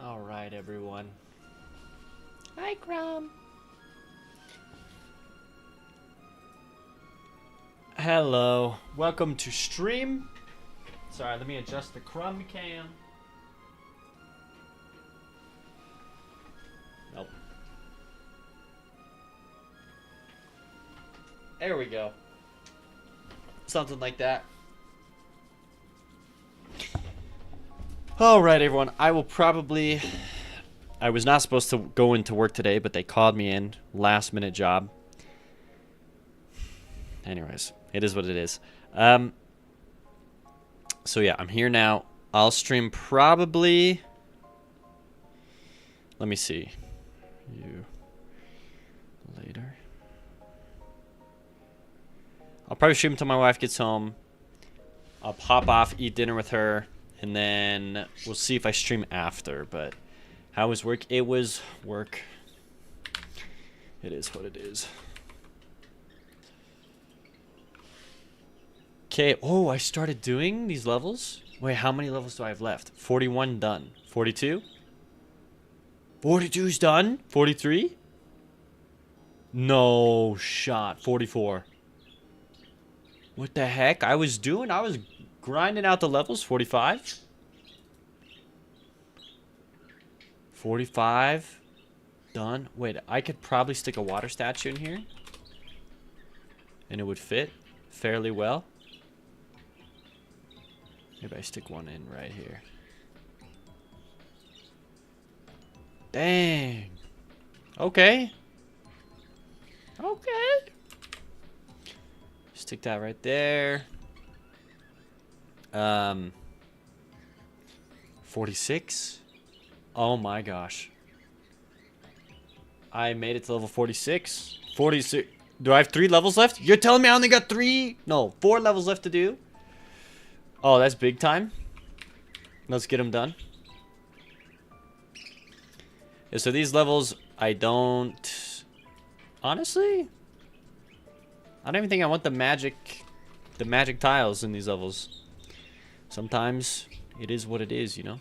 Alright, everyone. Hi, Crumb. Hello. Welcome to stream. Sorry, let me adjust the Crumb cam. Nope. There we go. Something like that. Alright, everyone. I was not supposed to go into work today, but they called me in. Last minute job. Anyways, it is what it is. So yeah, I'm here now. I'll stream probably... Let me see. You... Later. I'll probably stream until my wife gets home. I'll pop off, eat dinner with her. And then we'll see if I stream after, but how was work? It was work. It is what it is. Okay, oh, I started doing these levels? Wait, how many levels do I have left? 41 done. 42? 42's done? 43? No shot. 44. What the heck? I was grinding out the levels. 45? 45 done. Wait, I could probably stick a water statue in here and it would fit fairly well. Maybe I stick one in right here. Dang. Okay. Okay. Stick that right there. 46? Oh my gosh. I made it to level 46. 46. Do I have 3 levels left? You're telling me I only got 3? No, 4 levels left to do. Oh, that's big time. Let's get them done. Yeah, so these levels, I don't... Honestly, I don't even think I want the magic tiles in these levels. Sometimes it is what it is, you know?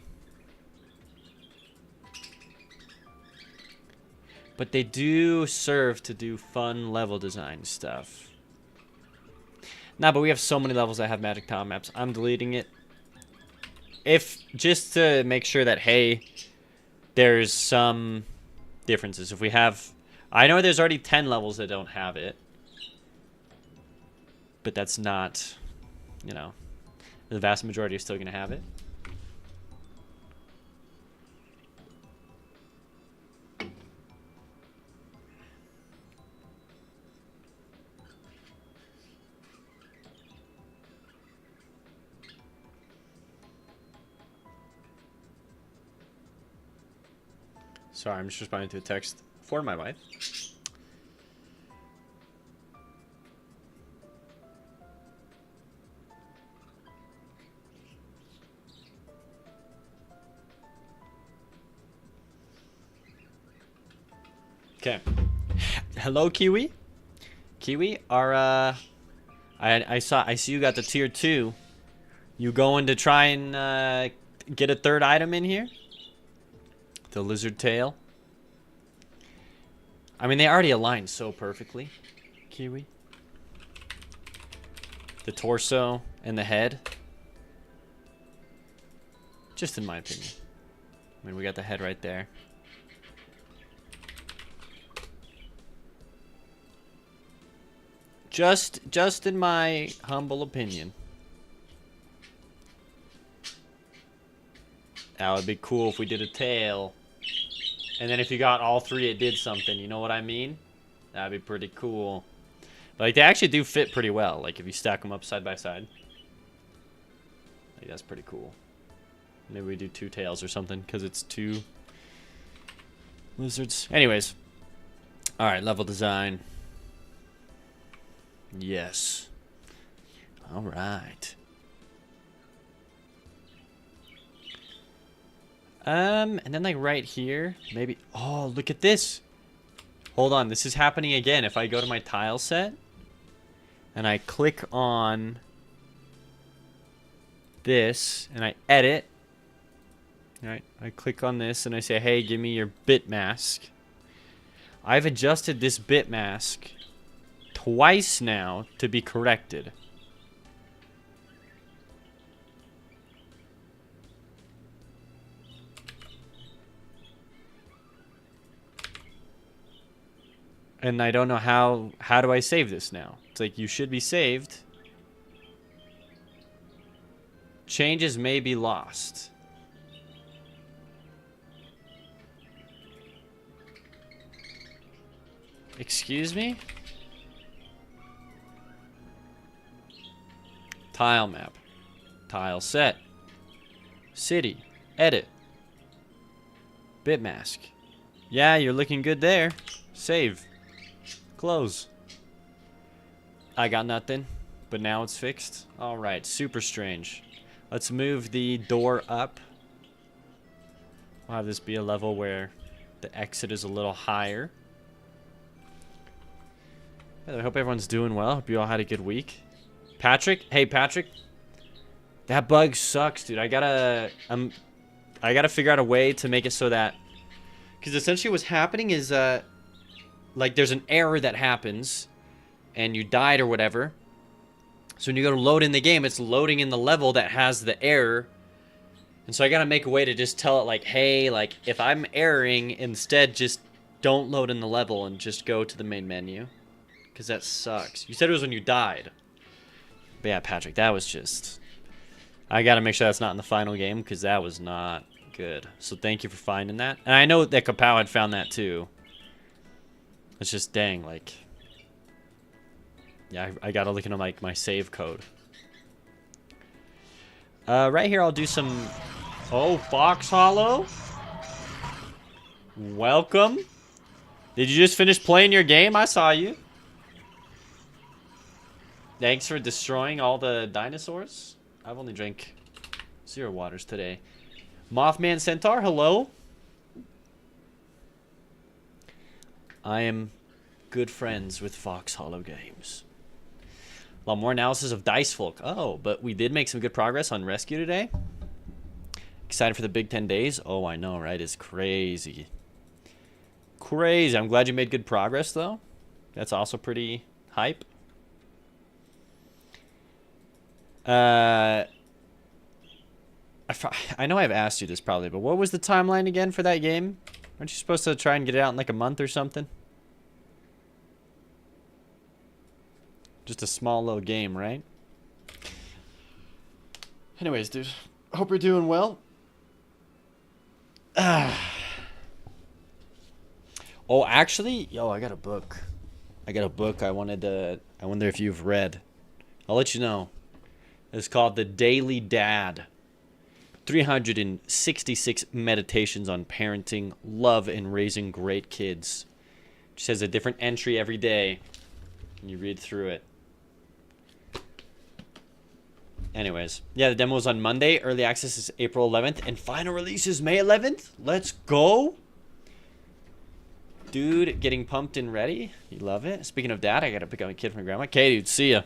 But they do serve to do fun level design stuff. Nah, but we have so many levels that have magic tile maps. I'm deleting it. Just to make sure that, hey, there's some differences. If we have... I know there's already 10 levels that don't have it. But that's not, you know, the vast majority are still going to have it. Sorry, I'm just responding to a text for my wife. Okay. Hello, Kiwi. Kiwi, I see you got the tier 2. You going to try and get a 3rd item in here? The lizard tail. I mean, they already align so perfectly. Kiwi. The torso and the head. Just in my opinion. I mean, we got the head right there. Just in my humble opinion. That would be cool if we did a tail. And then if you got all 3, it did something. You know what I mean? That'd be pretty cool. But, like, they actually do fit pretty well. Like, if you stack them up side by side. Like, that's pretty cool. Maybe we do 2 tails or something. Because it's 2 lizards. Anyways. Alright, level design. Yes. Alright. And then like right here, maybe... Oh, look at this. Hold on, this is happening again. If I go to my tile set and I click on this and I edit, Alright, I click on this and I say, hey, give me your bit mask. I've adjusted this bit mask twice now to be corrected. And I don't know how do I save this now? It's like, you should be saved. Changes may be lost. Excuse me? Tile map. Tile set. City. Edit. Bit mask. Yeah, you're looking good there. Save. Close. I got nothing, but now it's fixed. Alright, super strange. Let's move the door up. We'll have this be a level where the exit is a little higher. I hope everyone's doing well. Hope you all had a good week. Patrick? Hey, Patrick. That bug sucks, dude. I gotta figure out a way to make it so that... Because essentially what's happening is... like, there's an error that happens, and you died or whatever. So when you go to load in the game, it's loading in the level that has the error. And so I gotta make a way to just tell it, like, hey, like, if I'm erroring, instead just don't load in the level and just go to the main menu. Because that sucks. You said it was when you died. But yeah, Patrick, that was just... I gotta make sure that's not in the final game, because that was not good. So thank you for finding that. And I know that Kapow had found that too. It's just, dang, like... Yeah, I gotta look into, like, my save code. Right here, I'll do some... Oh, Fox Hollow? Welcome. Did you just finish playing your game? I saw you. Thanks for destroying all the dinosaurs. I've only drank 0 waters today. Mothman Centaur, hello. I am good friends with Fox Hollow Games. A lot more analysis of Dice Folk. Oh, but we did make some good progress on Rescue today. Excited for the big 10 days. Oh, I know, right? It's crazy. Crazy. I'm glad you made good progress, though. That's also pretty hype. I know I've asked you this probably, but what was the timeline again for that game? Aren't you supposed to try and get it out in like a month or something? Just a small little game, right? Anyways, dude. Hope you're doing well. Oh, actually, yo, I got a book. I wonder if you've read. I'll let you know. It's called The Daily Dad. 366 meditations on parenting, love, and raising great kids. It just has a different entry every day. And you read through it. Anyways, yeah, the demo is on Monday. Early access is April 11th. And final release is May 11th. Let's go. Dude, getting pumped and ready. You love it. Speaking of dad, I got to pick up a kid from grandma. Okay, dude, see ya.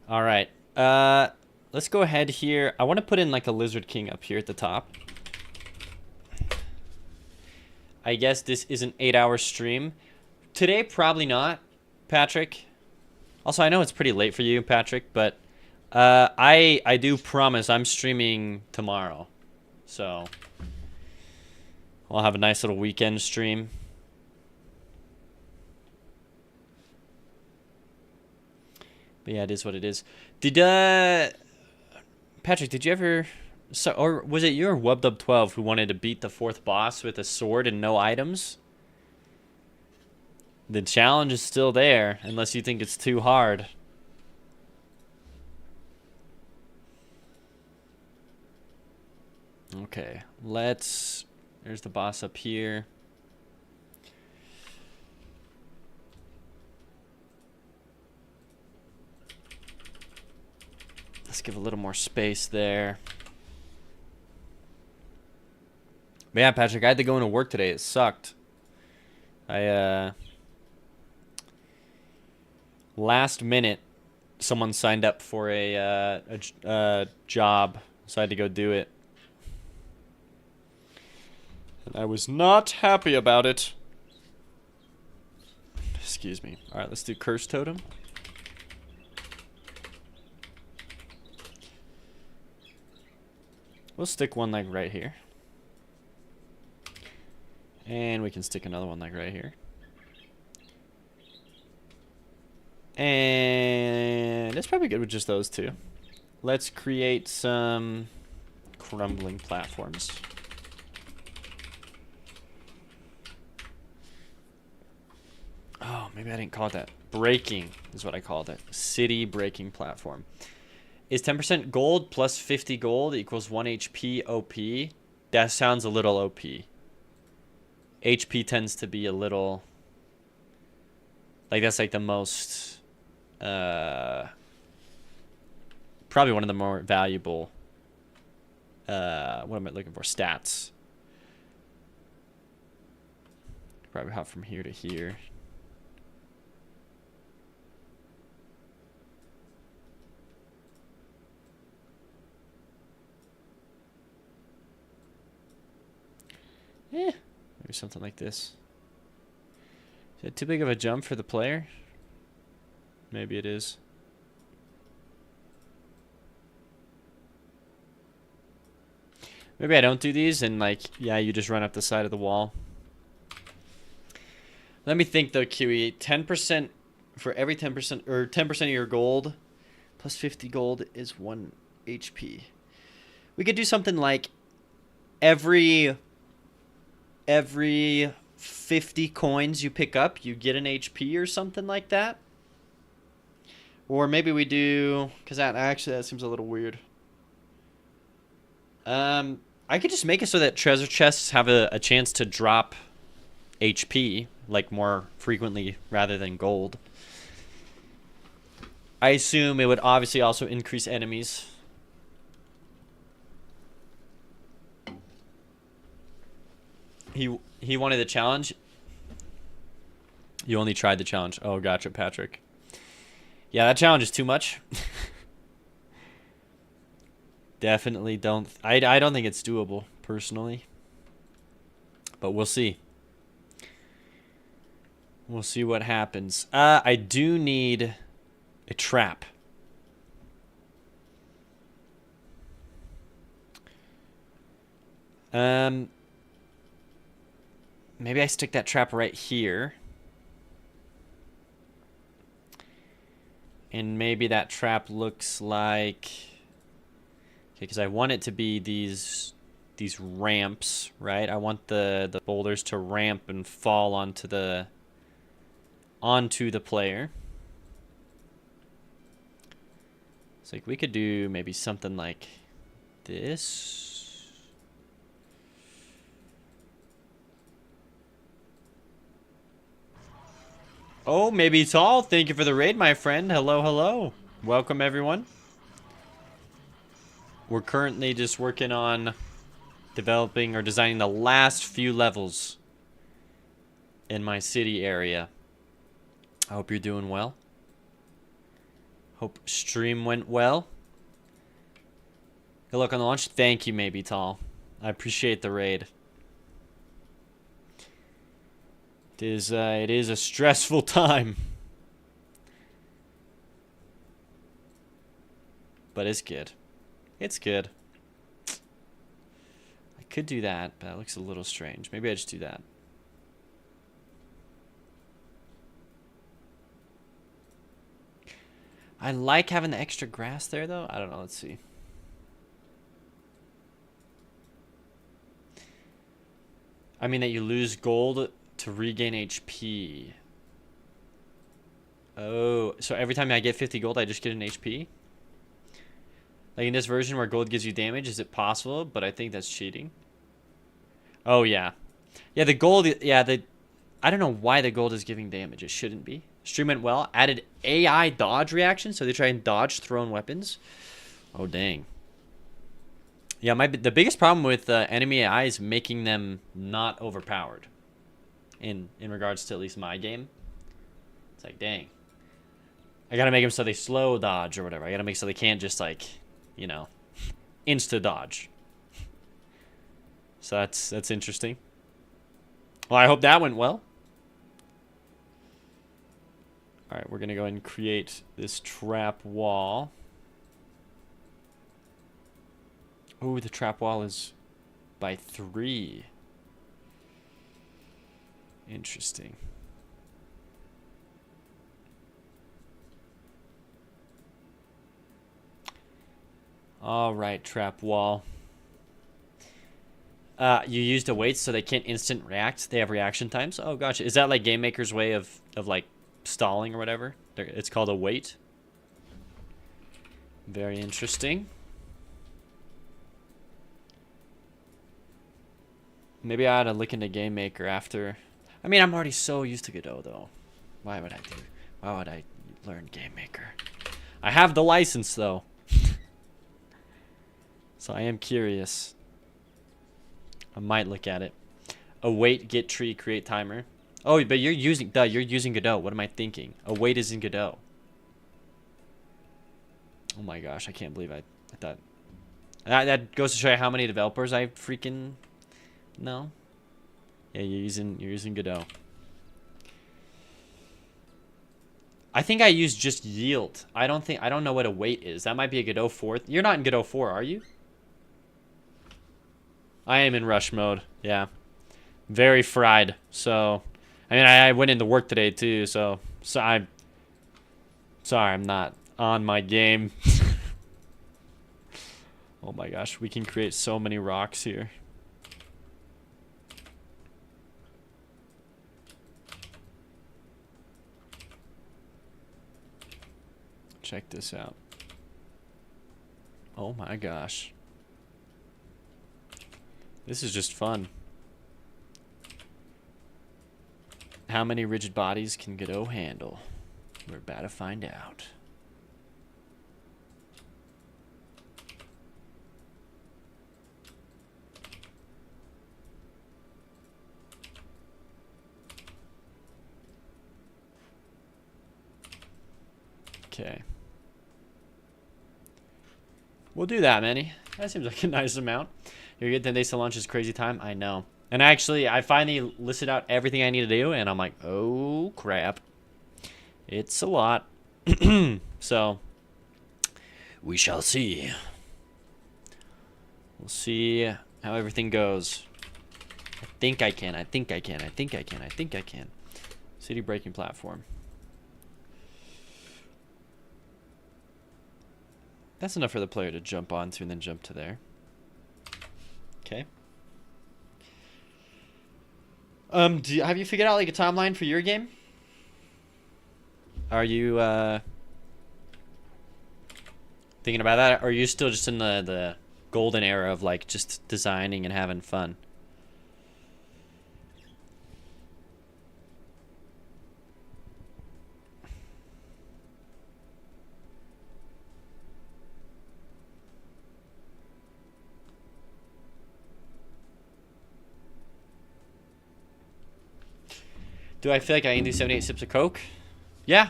All right. Let's go ahead here. I want to put in like a Lizard King up here at the top. I guess this is an 8-hour stream. Today, probably not, Patrick. Also, I know it's pretty late for you, Patrick, but I do promise I'm streaming tomorrow. So I'll have a nice little weekend stream. But yeah, it is what it is. Did Patrick, did you ever... So, or was it you or WubDub12 who wanted to beat the 4th boss with a sword and no items? The challenge is still there, unless you think it's too hard. Okay, let's... There's the boss up here. Let's give a little more space there. But yeah, Patrick, I had to go into work today. It sucked. Last minute, someone signed up for a job, so I had to go do it. And I was not happy about it. Excuse me. All right, let's do Curse Totem. We'll stick one like right here. And we can stick another one like right here. And it's probably good with just those two. Let's create some crumbling platforms. Oh, maybe I didn't call it that. Breaking is what I called it. City breaking platform. Is 10% gold plus 50 gold equals 1 HP OP? That sounds a little OP. HP tends to be a little... Like, that's like the most... probably one of the more valuable... what am I looking for? Stats. Probably hop from here to here. Eh, maybe something like this. Is it too big of a jump for the player? Maybe it is. Maybe I don't do these and like, yeah, you just run up the side of the wall. Let me think though, QE. 10% for every 10% or 10% of your gold plus 50 gold is 1 HP. We could do something like every 50 coins you pick up, you get an HP or something like that. Or maybe we do, because that seems a little weird. I could just make it so that treasure chests have a chance to drop HP, like more frequently rather than gold. I assume it would obviously also increase enemies. He wanted the challenge. You only tried the challenge. Oh, gotcha, Patrick. Yeah, that challenge is too much. Definitely don't. I don't think it's doable personally, but we'll see. We'll see what happens. I do need a trap. Maybe I stick that trap right here. And maybe that trap looks like... Okay, because I want it to be these ramps, right? I want the boulders to ramp and fall onto the player. It's like we could do maybe something like this. Oh, maybe tall. Thank you for the raid, my friend. Hello, hello. Welcome, everyone. We're currently just working on developing or designing the last few levels in my city area. I hope you're doing well. Hope stream went well. Good luck on the launch. Thank you, maybe tall. I appreciate the raid. It is a stressful time. But it's good. It's good. I could do that, but that looks a little strange. Maybe I just do that. I like having the extra grass there, though. I don't know. Let's see. I mean that you lose gold to regain HP. Oh, so every time I get 50 gold, I just get an HP? Like in this version where gold gives you damage, is it possible? But I think that's cheating. Oh, yeah. Yeah, the gold, yeah, I don't know why the gold is giving damage. It shouldn't be. Stream went well. Added AI dodge reaction, so they try and dodge thrown weapons. Oh, dang. Yeah, the biggest problem with enemy AI is making them not overpowered. in regards to at least my game. It's like, dang. I gotta make them so they slow dodge or whatever. I gotta make so they can't just like, you know, insta dodge. So that's interesting. Well, I hope that went well. All right, we're gonna go ahead and create this trap wall. Oh, the trap wall is by 3. Interesting. All right, trap wall. You used a wait so they can't instant react. They have reaction times. Oh, gotcha. Is that like Game Maker's way of like stalling or whatever? It's called a wait. Very interesting. Maybe I ought to look into Game Maker after. I mean, I'm already so used to Godot, though. Why would I learn Game Maker? I have the license, though. So I am curious. I might look at it. Await, get tree, create timer. Oh, but you're using Godot. What am I thinking? Await is in Godot. Oh my gosh, I can't believe I thought. That goes to show you how many developers I freaking know. Yeah, you're using Godot. I think I use just yield. I don't know what await is. That might be a Godot 4. You're not in Godot 4, are you? I am in rush mode. Yeah. Very fried. So, I mean, I went into work today too, so I'm sorry I'm not on my game. Oh my gosh, we can create so many rocks here. Check this out. Oh my gosh. This is just fun. How many rigid bodies can Godot handle? We're about to find out. Okay. We'll do that, Manny. That seems like a nice amount. You get 10 days to launch is crazy time. I know. And actually, I finally listed out everything I need to do, and I'm like, oh, crap. It's a lot. So, we shall see. We'll see how everything goes. I think I can. I think I can. I think I can. I think I can. City breaking platform. That's enough for the player to jump onto and then jump to there. Okay. Have you figured out like a timeline for your game? Are you thinking about that, or are you still just in the golden era of like just designing and having fun? Do I feel like I can do 78 sips of Coke? Yeah.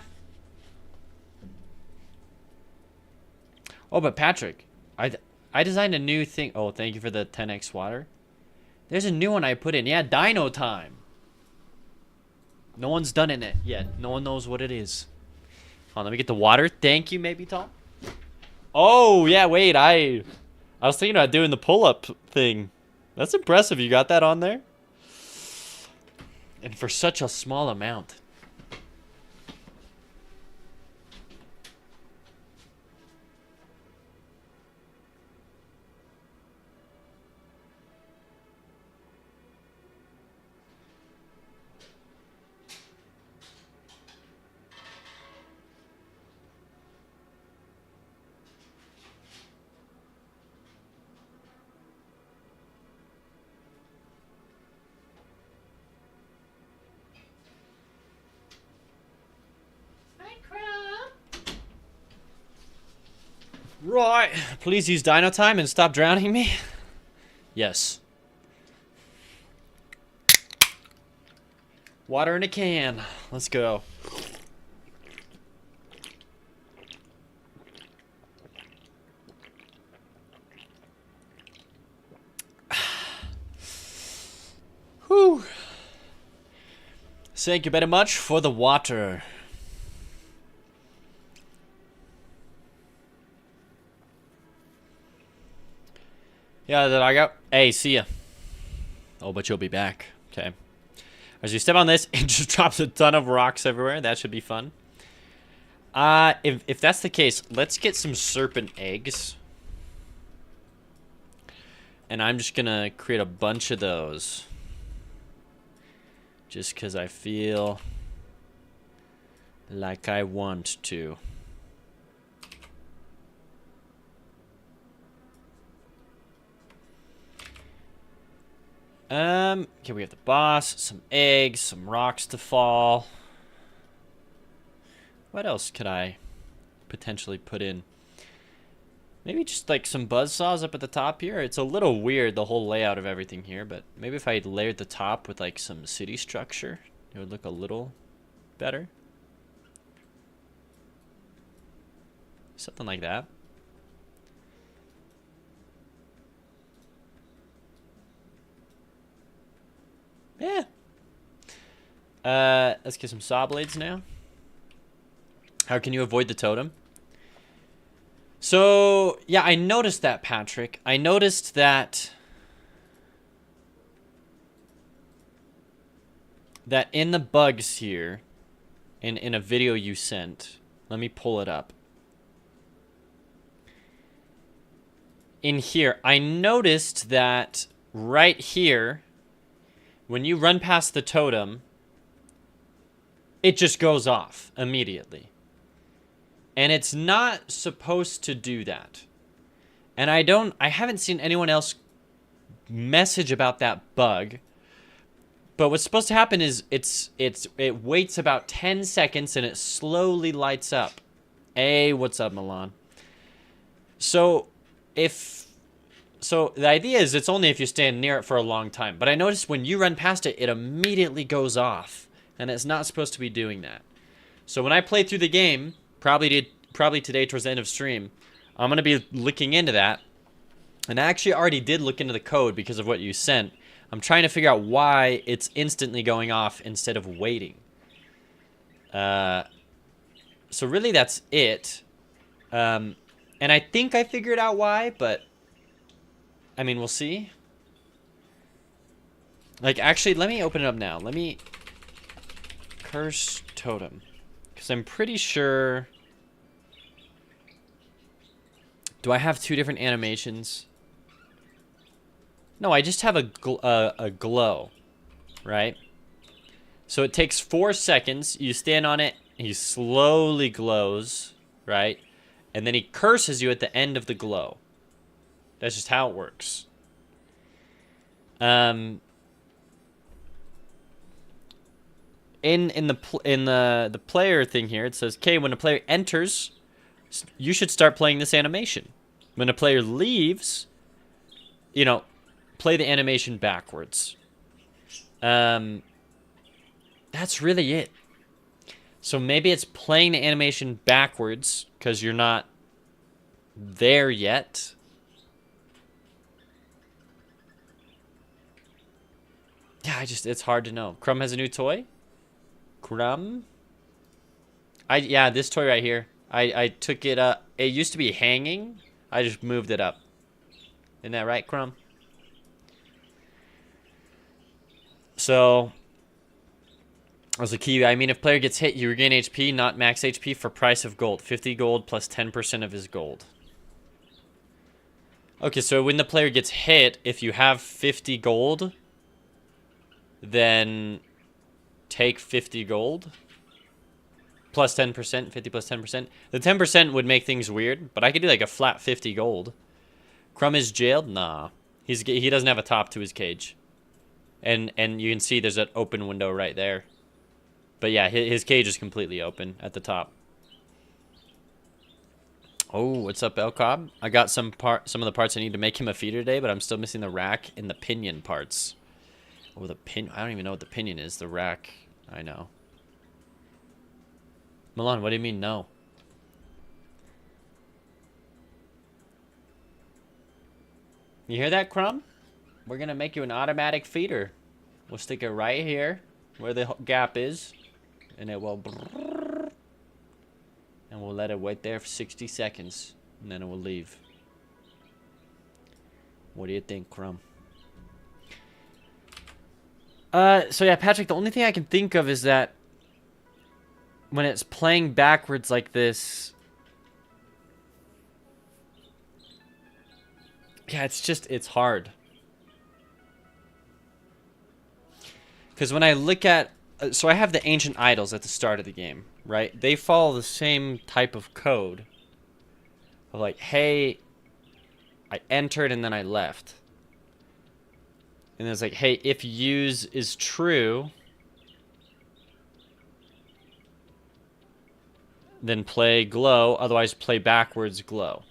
Oh, but Patrick, I designed a new thing. Oh, thank you for the 10x water. There's a new one I put in. Yeah, Dino Time. No one's done it yet. No one knows what it is. Hold on, let me get the water. Thank you, maybe Tom. Oh, yeah, wait. I was thinking about doing the pull-up thing. That's impressive. You got that on there? And for such a small amount. Right. Please use Dino Time and stop drowning me. Yes. Water in a can. Let's go. Whew. Thank you very much for the water. Yeah, that I got. Hey, see ya. Oh, but you'll be back. Okay. As you step on this, it just drops a ton of rocks everywhere. That should be fun. If that's the case, let's get some serpent eggs. And I'm just gonna create a bunch of those. Just because I feel like I want to. Okay, we have the boss, some eggs, some rocks to fall. What else could I potentially put in? Maybe just like some buzzsaws up at the top here. It's a little weird, the whole layout of everything here, but maybe if I layered the top with like some city structure, it would look a little better. Something like that. Yeah. Let's get some saw blades now. How can you avoid the totem? So, yeah, I noticed that, Patrick. I noticed that in the bugs here, in a video you sent, let me pull it up. In here, I noticed that right here, when you run past the totem, it just goes off immediately. And it's not supposed to do that. And I haven't seen anyone else message about that bug. But what's supposed to happen is it waits about 10 seconds and it slowly lights up. Hey, what's up, Milan? So the idea is it's only if you stand near it for a long time. But I noticed when you run past it, it immediately goes off. And it's not supposed to be doing that. So when I play through the game, probably today towards the end of stream, I'm going to be looking into that. And I actually already did look into the code because of what you sent. I'm trying to figure out why it's instantly going off instead of waiting. So really that's it. And I think I figured out why, but I mean, we'll see. Like, actually, let me open it up now. Let me curse totem. Because I'm pretty sure... Do I have two different animations? No, I just have a glow, right? So it takes 4 seconds. You stand on it, he slowly glows, right? And then he curses you at the end of the glow. That's just how it works. In the player thing here, it says, "Okay, when a player enters, you should start playing this animation. When a player leaves, you know, play the animation backwards." That's really it. So maybe it's playing the animation backwards because you're not there yet. Yeah, it's hard to know. Crumb has a new toy? Crumb? Yeah, this toy right here. I took it up. It used to be hanging. I just moved it up. Isn't that right, Crumb? So, as a key, I mean, if player gets hit, you regain HP, not max HP, for price of gold. 50 gold plus 10% of his gold. Okay, so when the player gets hit, if you have 50 gold, then take 50 gold. Plus 10%, 50 plus 10%. The 10% would make things weird, but I could do like a flat 50 gold. Crumb is jailed? Nah. He doesn't have a top to his cage. And you can see there's an open window right there. But yeah, his cage is completely open at the top. Oh, what's up, El Cobb? I got some of the parts I need to make him a feeder today, but I'm still missing the rack and the pinion parts. Oh, I don't even know what the pinion is. The rack. I know. Milan, what do you mean no? You hear that, Crumb? We're gonna make you an automatic feeder. We'll stick it right here where the gap is, and it will brrrr, and we'll let it wait there for 60 seconds, and then it will leave. What do you think, Crumb? So yeah, Patrick, the only thing I can think of is that when it's playing backwards like this, yeah, it's hard. Because when I look at, so I have the ancient idols at the start of the game, right? They follow the same type of code of like, hey, I entered and then I left. And it's like, hey, if use is true, then play glow, otherwise play backwards glow.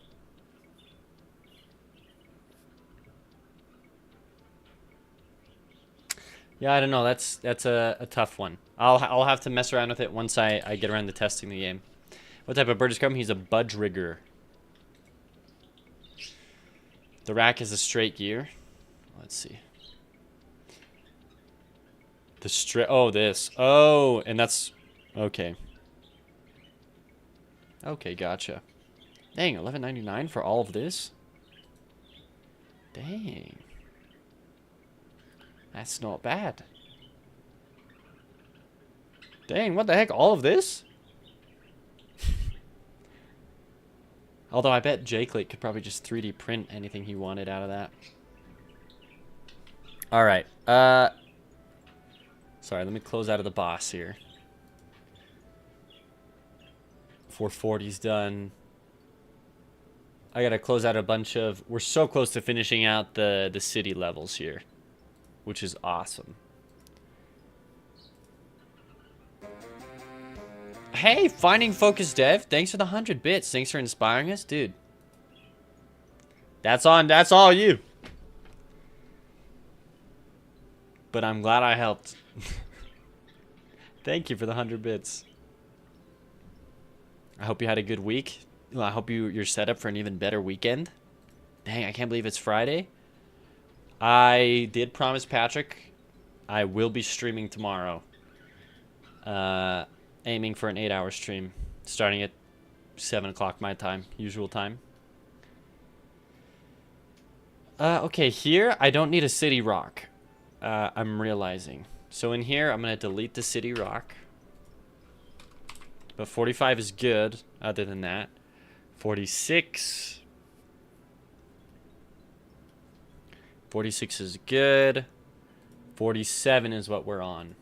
Yeah, I don't know. That's a tough one. I'll have to mess around with it once I get around to testing the game. What type of bird is Crumb? He's a budgerigger. The rack is a straight gear. Let's see. The straight. Oh, this. Oh, and that's okay. Okay, gotcha. Dang, $11.99 for all of this. Dang. That's not bad. Dang, what the heck? All of this? Although I bet Jake Lake could probably just 3D print anything he wanted out of that. Alright. Sorry, let me close out of the boss here. 440's done. I gotta close out a bunch of... We're so close to finishing out the city levels here, which is awesome. Hey, Finding Focus Dev, thanks for the 100 bits. Thanks for inspiring us, dude. That's all you. But I'm glad I helped. Thank you for the 100 bits. I hope you had a good week. I hope you're set up for an even better weekend. Dang, I can't believe it's Friday. I did promise Patrick I will be streaming tomorrow. Aiming for an 8-hour stream, starting at 7 o'clock my time, usual time. Okay, here I don't need a city rock. I'm realizing. So in here, I'm gonna delete the city rock. But 45 is good, other than that. 46. 46 is good. 47 is what we're on.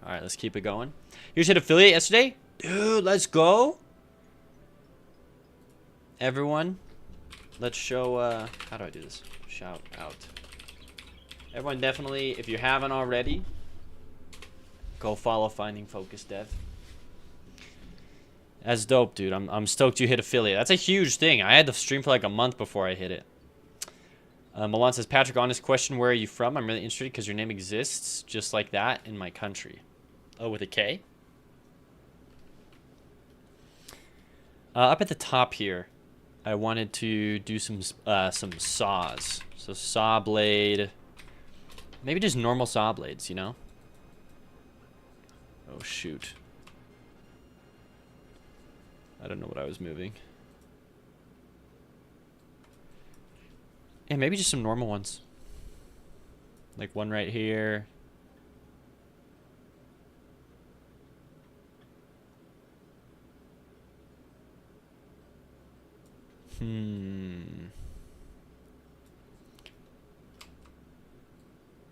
Alright, let's keep it going. You should affiliate yesterday? Dude, let's go. Everyone, let's show, how do I do this? Shout out. Everyone definitely, if you haven't already, go follow Finding Focus Dev. That's dope, dude. I'm stoked you hit affiliate. That's a huge thing. I had to stream for like a month before I hit it. Milan says, Patrick, honest question, where are you from? I'm really interested because your name exists just like that in my country. Oh, with a K? Up at the top here, I wanted to do some saws. So saw blade. Maybe just normal saw blades, you know? Oh, shoot. I don't know what I was moving. Yeah, maybe just some normal ones. Like one right here.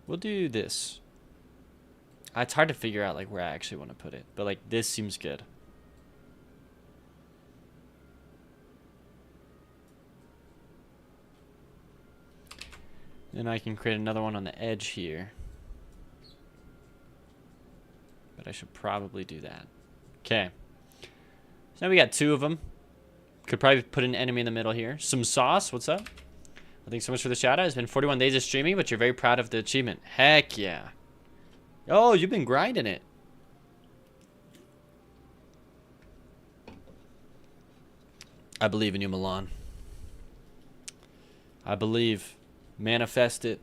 We'll do this. It's hard to figure out like where I actually want to put it, but like this seems good. Then I can create another one on the edge here. But I should probably do that. Okay. So now we got 2 of them. Could probably put an enemy in the middle here. Some sauce, what's up? Well, thanks so much for the shout out. It's been 41 days of streaming, but you're very proud of the achievement. Heck yeah. Oh, you've been grinding it. I believe in you, Milan. I believe. Manifest it.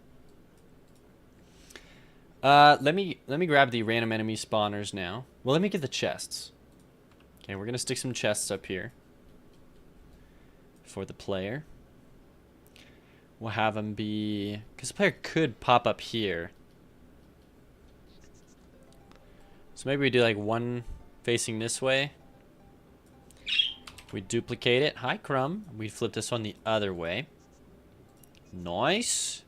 Let me grab the random enemy spawners now. Well, let me get the chests. Okay, we're gonna stick some chests up here for the player. We'll have them be, because the player could pop up here. So maybe we do like one facing this way. We duplicate it. Hi, Crumb. We flip this one the other way. Nice.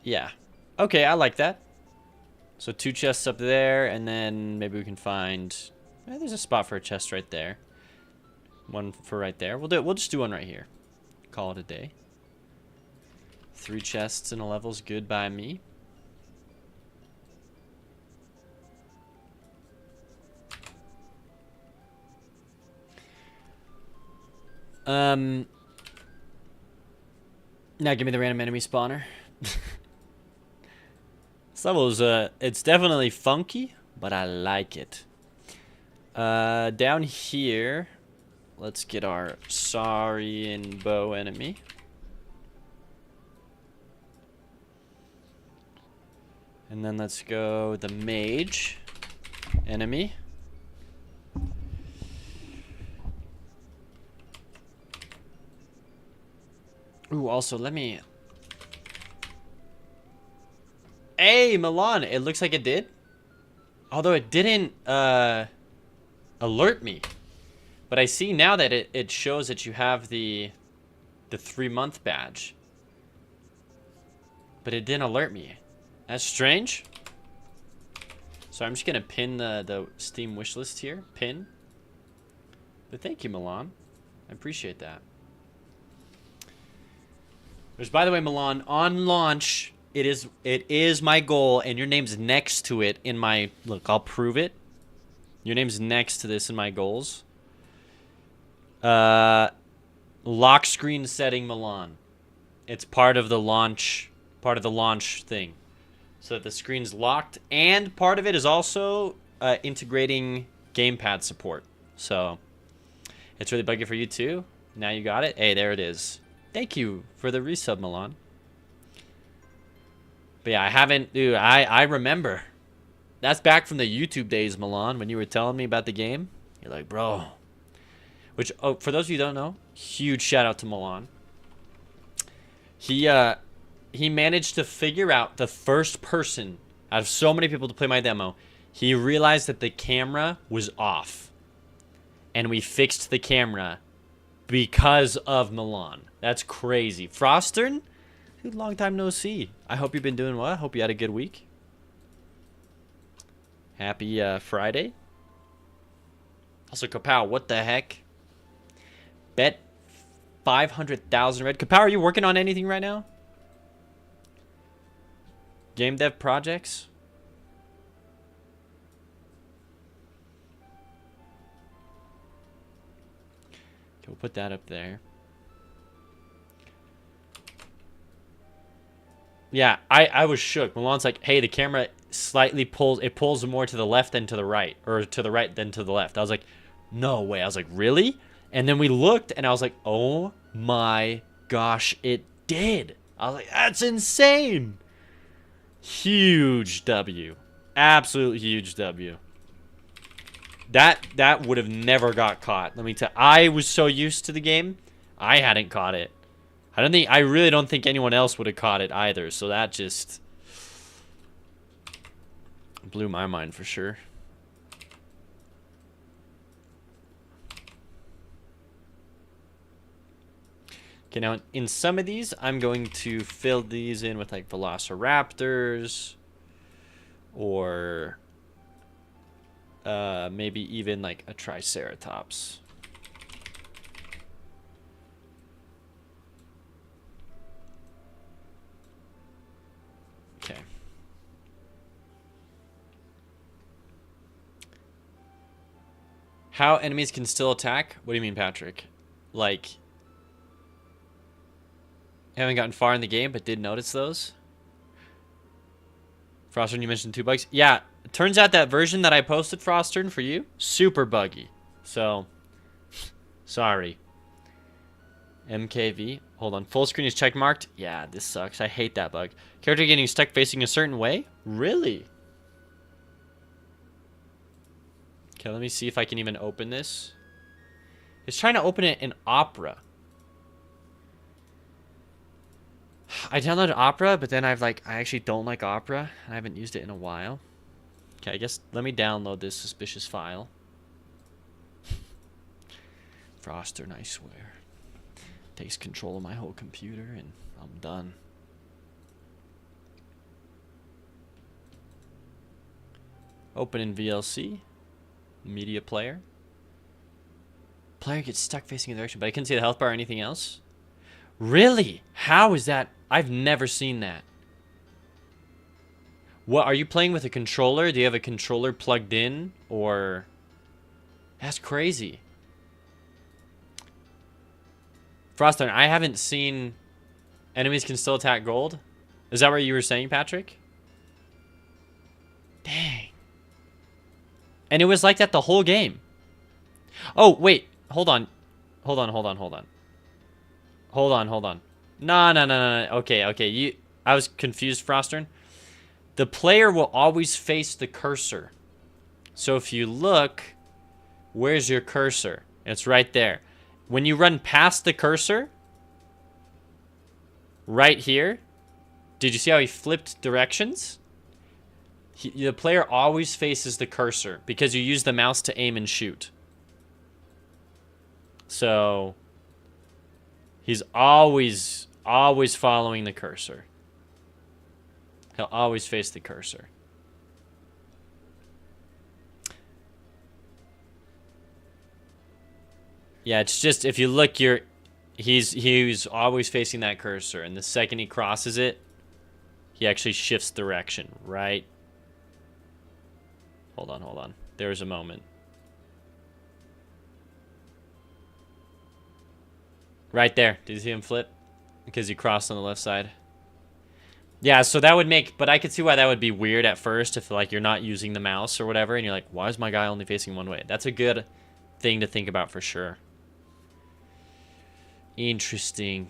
Yeah. Okay, I like that. So 2 chests up there, and then maybe we can find... there's a spot for a chest right there. One for right there. We'll just do one right here. Call it a day. 3 chests in a level's good by me. Now give me the random enemy spawner. This level is, it's definitely funky, but I like it. Down here, let's get our Saurian bow enemy. And then let's go the mage enemy. Ooh, also, let me... Hey, Milan, it looks like it did. Although it didn't alert me. But I see now that it shows that you have the 3-month badge. But it didn't alert me. That's strange. So I'm just going to pin the Steam wishlist here. Pin. But thank you, Milan. I appreciate that. Which, by the way, Milan, on launch, it is my goal, and your name's next to it in my... Look, I'll prove it. Your name's next to this in my goals. Lock screen setting Milan. It's part of the launch thing. So that the screen's locked, and part of it is also integrating gamepad support. So it's really buggy for you too. Now you got it. Hey, there it is. Thank you for the resub, Milan. But yeah, I haven't, dude, I remember. That's back from the YouTube days, Milan, when you were telling me about the game. You're like, bro. Which, oh, for those of you who don't know, huge shout out to Milan. He managed to figure out the first person out of so many people to play my demo. He realized that the camera was off. And we fixed the camera because of Milan. That's crazy. Frostern? Dude, long time no see. I hope you've been doing well. I hope you had a good week. Happy Friday. Also, Kapow, what the heck? Bet 500,000 red. Kapow, are you working on anything right now? Game dev projects? Okay, we'll put that up there. Yeah, I was shook. Milan's like, hey, the camera slightly pulls more to the left than to the right, or to the right than to the left. I was like, no way. I was like, really? And then we looked, and I was like, oh my gosh, it did. I was like, that's insane. Huge W. Absolute huge W. That would have never got caught. Let me tell you, I was so used to the game, I hadn't caught it. I really don't think anyone else would have caught it either, so that just blew my mind for sure. Okay, now in some of these, I'm going to fill these in with like velociraptors or maybe even like a triceratops. Okay. How enemies can still attack? What do you mean, Patrick? Like, haven't gotten far in the game, but did notice those? Frostern, you mentioned 2 bugs. Yeah, it turns out that version that I posted, Frostern, for you, super buggy. So, sorry. MKV. Hold on. Full screen is check marked. Yeah, this sucks. I hate that bug. Character getting stuck facing a certain way? Really? Okay, let me see if I can even open this. It's trying to open it in Opera. I downloaded Opera, but then I actually don't like Opera. I haven't used it in a while. Okay, I guess let me download this suspicious file. Frostern, I swear. Takes control of my whole computer and I'm done. Open in VLC. Media player. Player gets stuck facing a direction, but I couldn't see the health bar or anything else. Really? How is that? I've never seen that. What, are you playing with a controller? Do you have a controller plugged in? Or... That's crazy. Frostern, I haven't seen... Enemies can still attack gold? Is that what you were saying, Patrick? Dang. And it was like that the whole game. Oh, wait. Hold on. Hold on. No. Okay. I was confused, Frostern. The player will always face the cursor. So if you look, where's your cursor? It's right there. When you run past the cursor, right here, did you see how he flipped directions? The player always faces the cursor because you use the mouse to aim and shoot. So he's always following the cursor. He'll always face the cursor. Yeah, it's just if you look, he's always facing that cursor, and the second he crosses it, he actually shifts direction, right? Hold on. There's a moment. Right there. Did you see him flip? Because he crossed on the left side. Yeah, so that would make... But I could see why that would be weird at first if, like, you're not using the mouse or whatever, and you're like, why is my guy only facing one way? That's a good thing to think about for sure. Interesting.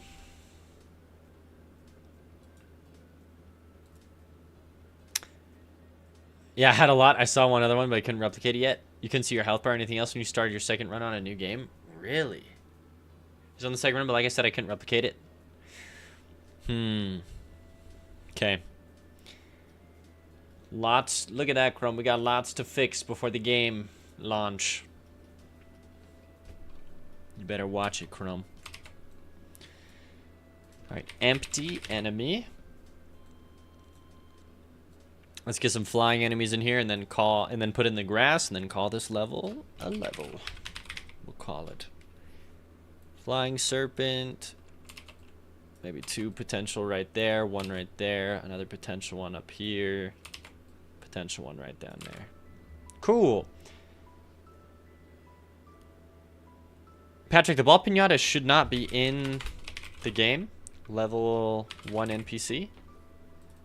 Yeah, I had a lot. I saw one other one, but I couldn't replicate it yet. You couldn't see your health bar or anything else when you started your second run on a new game? Really? It was on the second run, but like I said, I couldn't replicate it. Okay. Lots. Look at that, Chrome. We got lots to fix before the game launch. You better watch it, Chrome. Alright, empty enemy. Let's get some flying enemies in here and then put in the grass and then call this level a level. We'll call it. Flying Serpent. Maybe 2 potential right there, 1 right there, another potential one up here, potential one right down there. Cool. Patrick, the ball pinata should not be in the game. Level 1 NPC.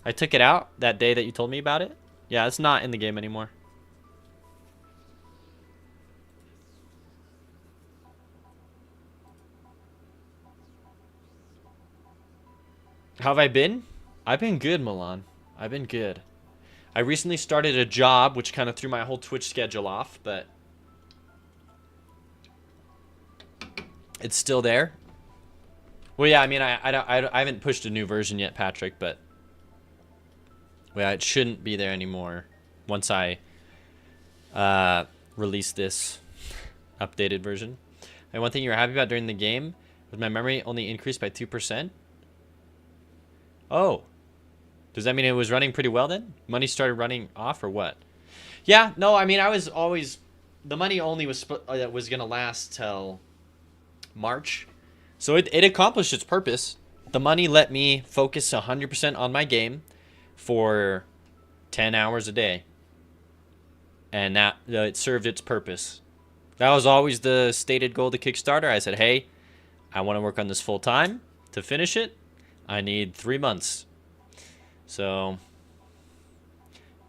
I took it out that day that you told me about it. Yeah, it's not in the game anymore. How have I been? I've been good, Milan. I've been good. I recently started a job, which kind of threw my whole Twitch schedule off, but it's still there. Well, yeah, I mean, I haven't pushed a new version yet, Patrick, but well, it shouldn't be there anymore once I release this updated version. And one thing you were happy about during the game was my memory only increased by 2%. Oh, does that mean it was running pretty well then? Money started running off or what? Yeah, no, I mean, I was always... The money only was going to last till March. So it accomplished its purpose. The money let me focus 100% on my game for 10 hours a day. And that it served its purpose. That was always the stated goal of the Kickstarter. I said, hey, I want to work on this full time. To finish it, I need 3 months. So,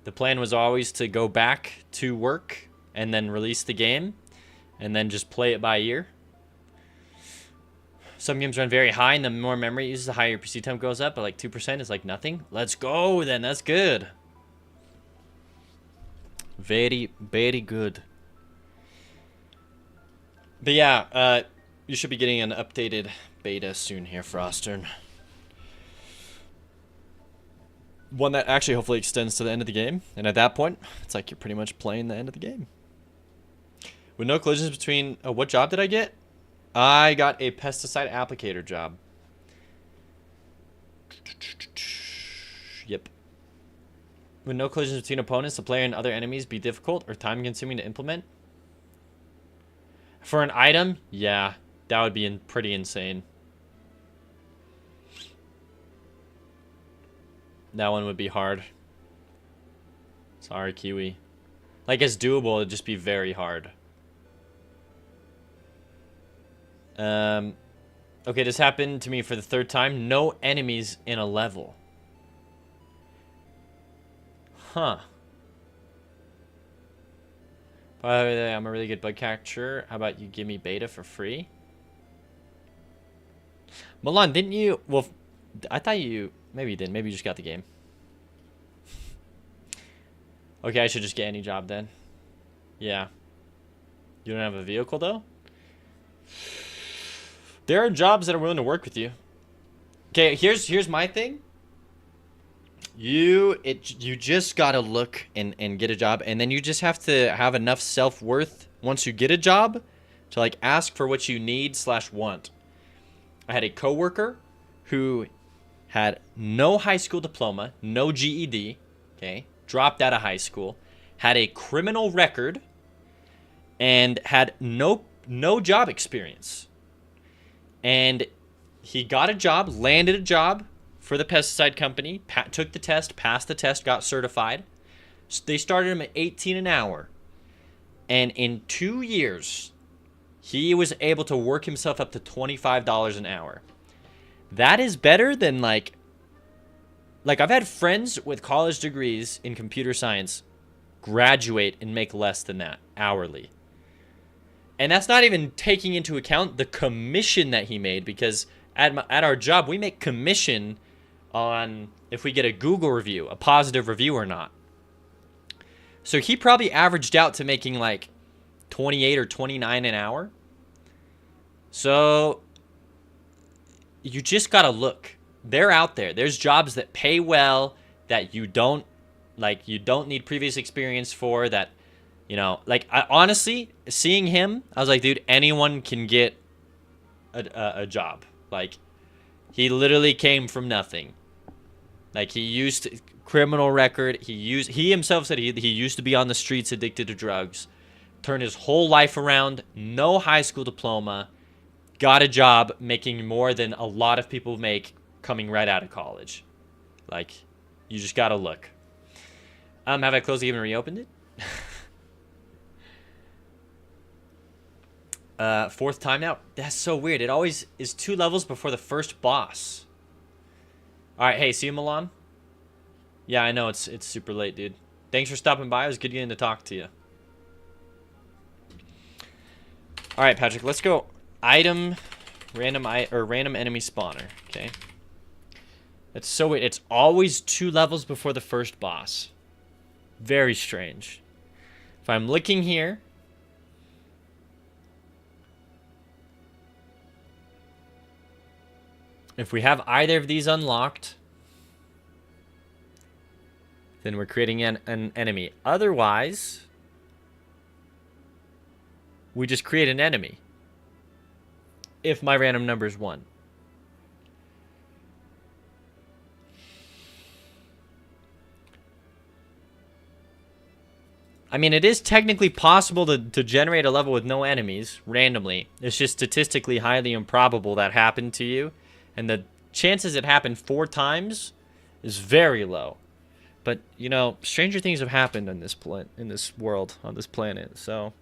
The plan was always to go back to work and then release the game and then just play it by ear. Some games run very high, and the more memory it uses, the higher your PC time goes up, but like 2% is like nothing. Let's go then, that's good. Very, very good. But yeah, you should be getting an updated beta soon here, Frostern. One that actually hopefully extends to the end of the game. And at that point, it's like you're pretty much playing the end of the game. With no collisions between... what job did I get? I got a pesticide applicator job. Yep. With no collisions between opponents, the player and other enemies be difficult or time-consuming to implement. For an item, yeah, that would be pretty insane. That one would be hard. Sorry, Kiwi. Like, it's doable, it'd just be very hard. Okay, this happened to me for the 3rd time. No enemies in a level. Huh. By the way, I'm a really good bug catcher. How about you give me beta for free? Milan, didn't you... Well, I thought you... Maybe you didn't. Maybe you just got the game. Okay, I should just get any job then. Yeah. You don't have a vehicle, though? There are jobs that are willing to work with you. Okay, here's my thing. You just gotta look and get a job, and then you just have to have enough self-worth once you get a job to like ask for what you need / want. I had a coworker who had no high school diploma, no GED, okay, dropped out of high school, had a criminal record, and had no job experience. And he got a job, landed a job for the pesticide company, took the test, passed the test, got certified. So they started him at 18 an hour. And in 2 years, he was able to work himself up to $25 an hour. That is better than like I've had friends with college degrees in computer science graduate and make less than that hourly. And that's not even taking into account the commission that he made, because at our job, we make commission on if we get a Google review, a positive review or not. So he probably averaged out to making like 28 or 29 an hour. So you just got to look. They're out there. There's jobs that pay well that you don't need previous experience for, that, you know, like, I honestly, seeing him, I was like, dude, anyone can get a job. Like, he literally came from nothing. Like, he used criminal record. He himself said he used to be on the streets addicted to drugs. Turned his whole life around. No high school diploma. Got a job making more than a lot of people make coming right out of college. Like, you just gotta look. Have I closed the game and reopened it? 4th time now? That's so weird. It always is 2 levels before the first boss. Alright, hey, see you, Milan? Yeah, I know, it's super late, dude. Thanks for stopping by. It was good getting to talk to you. Alright, Patrick, let's go. Item, random enemy spawner, okay? That's so weird. It's always 2 levels before the first boss. Very strange. If I'm looking here... If we have either of these unlocked, then we're creating an enemy. Otherwise, we just create an enemy. If my random number is 1. I mean, it is technically possible to generate a level with no enemies randomly. It's just statistically highly improbable that happened to you. And the chances it happened 4 times is very low. But, you know, stranger things have happened in this world, on this planet. So,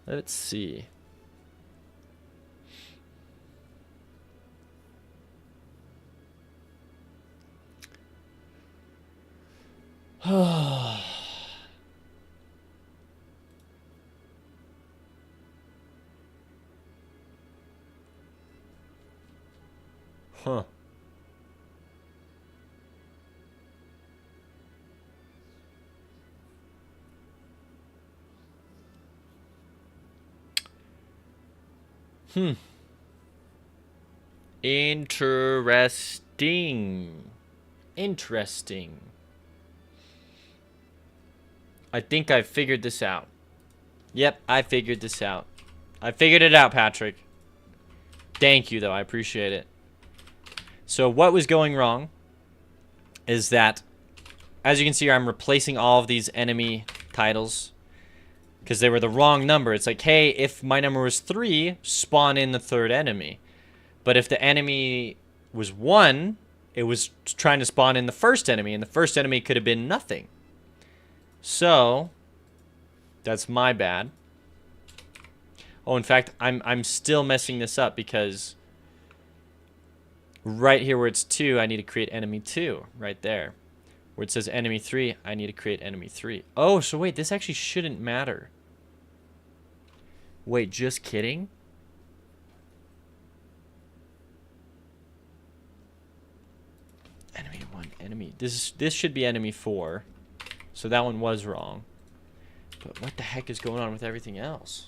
let's see. Huh. Interesting. Interesting. I think I figured this out. Yep, I figured this out. I figured it out, Patrick. Thank you, though. I appreciate it. So what was going wrong is that, as you can see here, I'm replacing all of these enemy titles because they were the wrong number. It's like, hey, if my number was 3, spawn in the 3rd enemy. But if the enemy was 1, it was trying to spawn in the 1st enemy, and the 1st enemy could have been nothing. So that's my bad. Oh, in fact, I'm still messing this up because right here where it's 2, I need to create enemy 2 right there. Where it says enemy 3, I need to create enemy 3. Oh, so wait, this actually shouldn't matter. Wait, just kidding? Enemy 1, enemy. This should be enemy 4. So that one was wrong. But what the heck is going on with everything else?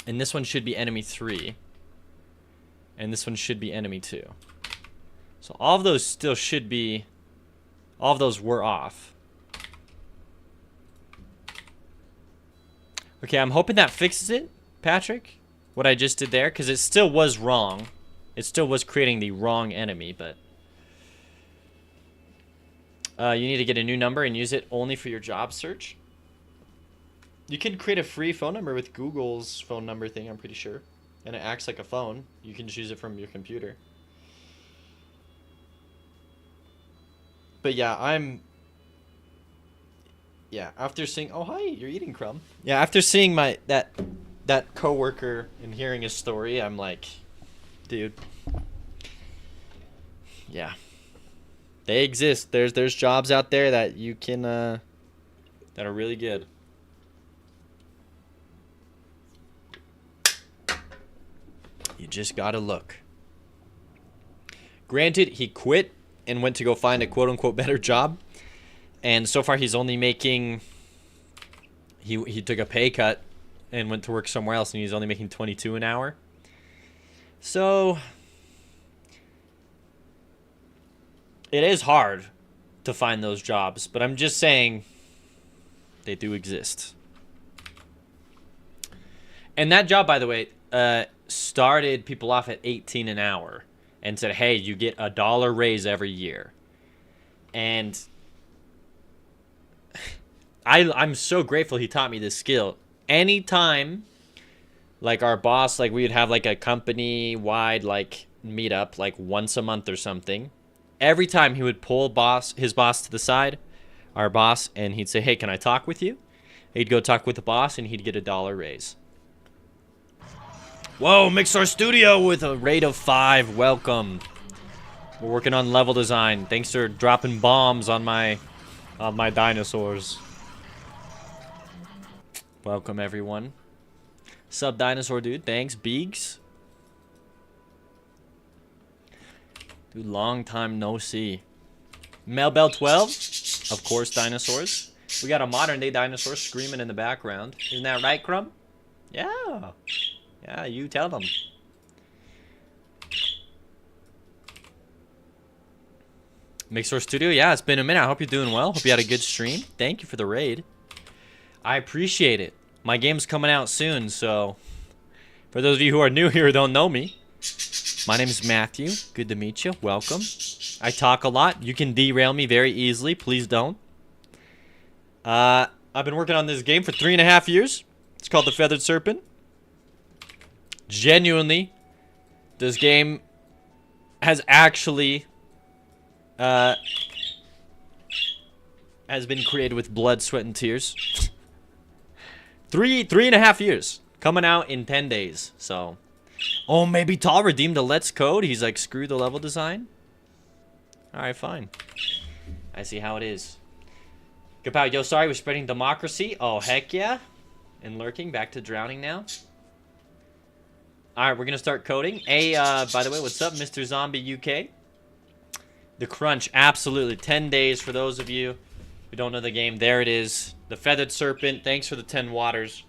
And this one should be enemy 3. And this one should be enemy 2. So all of those still should be... All of those were off. Okay, I'm hoping that fixes it, Patrick. What I just did there. Because it still was wrong. It still was creating the wrong enemy, but... you need to get a new number and use it only for your job search. You can create a free phone number with Google's phone number thing, I'm pretty sure. And it acts like a phone. You can just use it from your computer. But yeah, yeah, after seeing... Oh, hi, you're eating, Crumb. Yeah, after seeing that coworker and hearing his story, I'm like, dude. Yeah. They exist. There's jobs out there that you can, that are really good. You just gotta look. Granted, he quit and went to go find a quote-unquote better job. And so far, he's only making... He took a pay cut and went to work somewhere else, and he's only making $22 an hour. So... It is hard to find those jobs, but I'm just saying they do exist. And that job, by the way, started people off at $18 an hour and said, hey, you get $1 raise every year. And I'm so grateful he taught me this skill. Anytime, like our boss, like we would have like a company-wide like meetup like once a month or something. Every time he would pull his boss to the side, our boss, and he'd say, hey, can I talk with you? He'd go talk with the boss, and he'd get $1 raise. Whoa, Mixar Studio with a rate of 5. Welcome. We're working on level design. Thanks for dropping bombs on my dinosaurs. Welcome, everyone. Sub dinosaur dude. Thanks, Beegs. Dude, long time no see. Melbell 12. Of course, dinosaurs. We got a modern day dinosaur screaming in the background. Isn't that right, Crumb? Yeah. Yeah, you tell them. Mixer Studio, yeah, it's been a minute. I hope you're doing well. Hope you had a good stream. Thank you for the raid. I appreciate it. My game's coming out soon, so for those of you who are new here who don't know me, my name is Matthew. Good to meet you. Welcome. I talk a lot. You can derail me very easily. Please don't. I've been working on this game for 3.5 years. It's called The Feathered Serpent. Genuinely, this game has actually has been created with blood, sweat, and tears. 3.5 years. Coming out in 10 days. So, oh, maybe Tall redeemed the Let's code. He's like, screw the level design. All right, fine. I see how it is. Kapow, yo, sorry, we're spreading democracy. Oh, heck yeah. And lurking, back to drowning now. Alright, we're gonna start coding. Hey, by the way, what's up, Mr. Zombie UK? The crunch, absolutely. 10 days for those of you who don't know the game. There it is. The Feathered Serpent. Thanks for the 10 waters.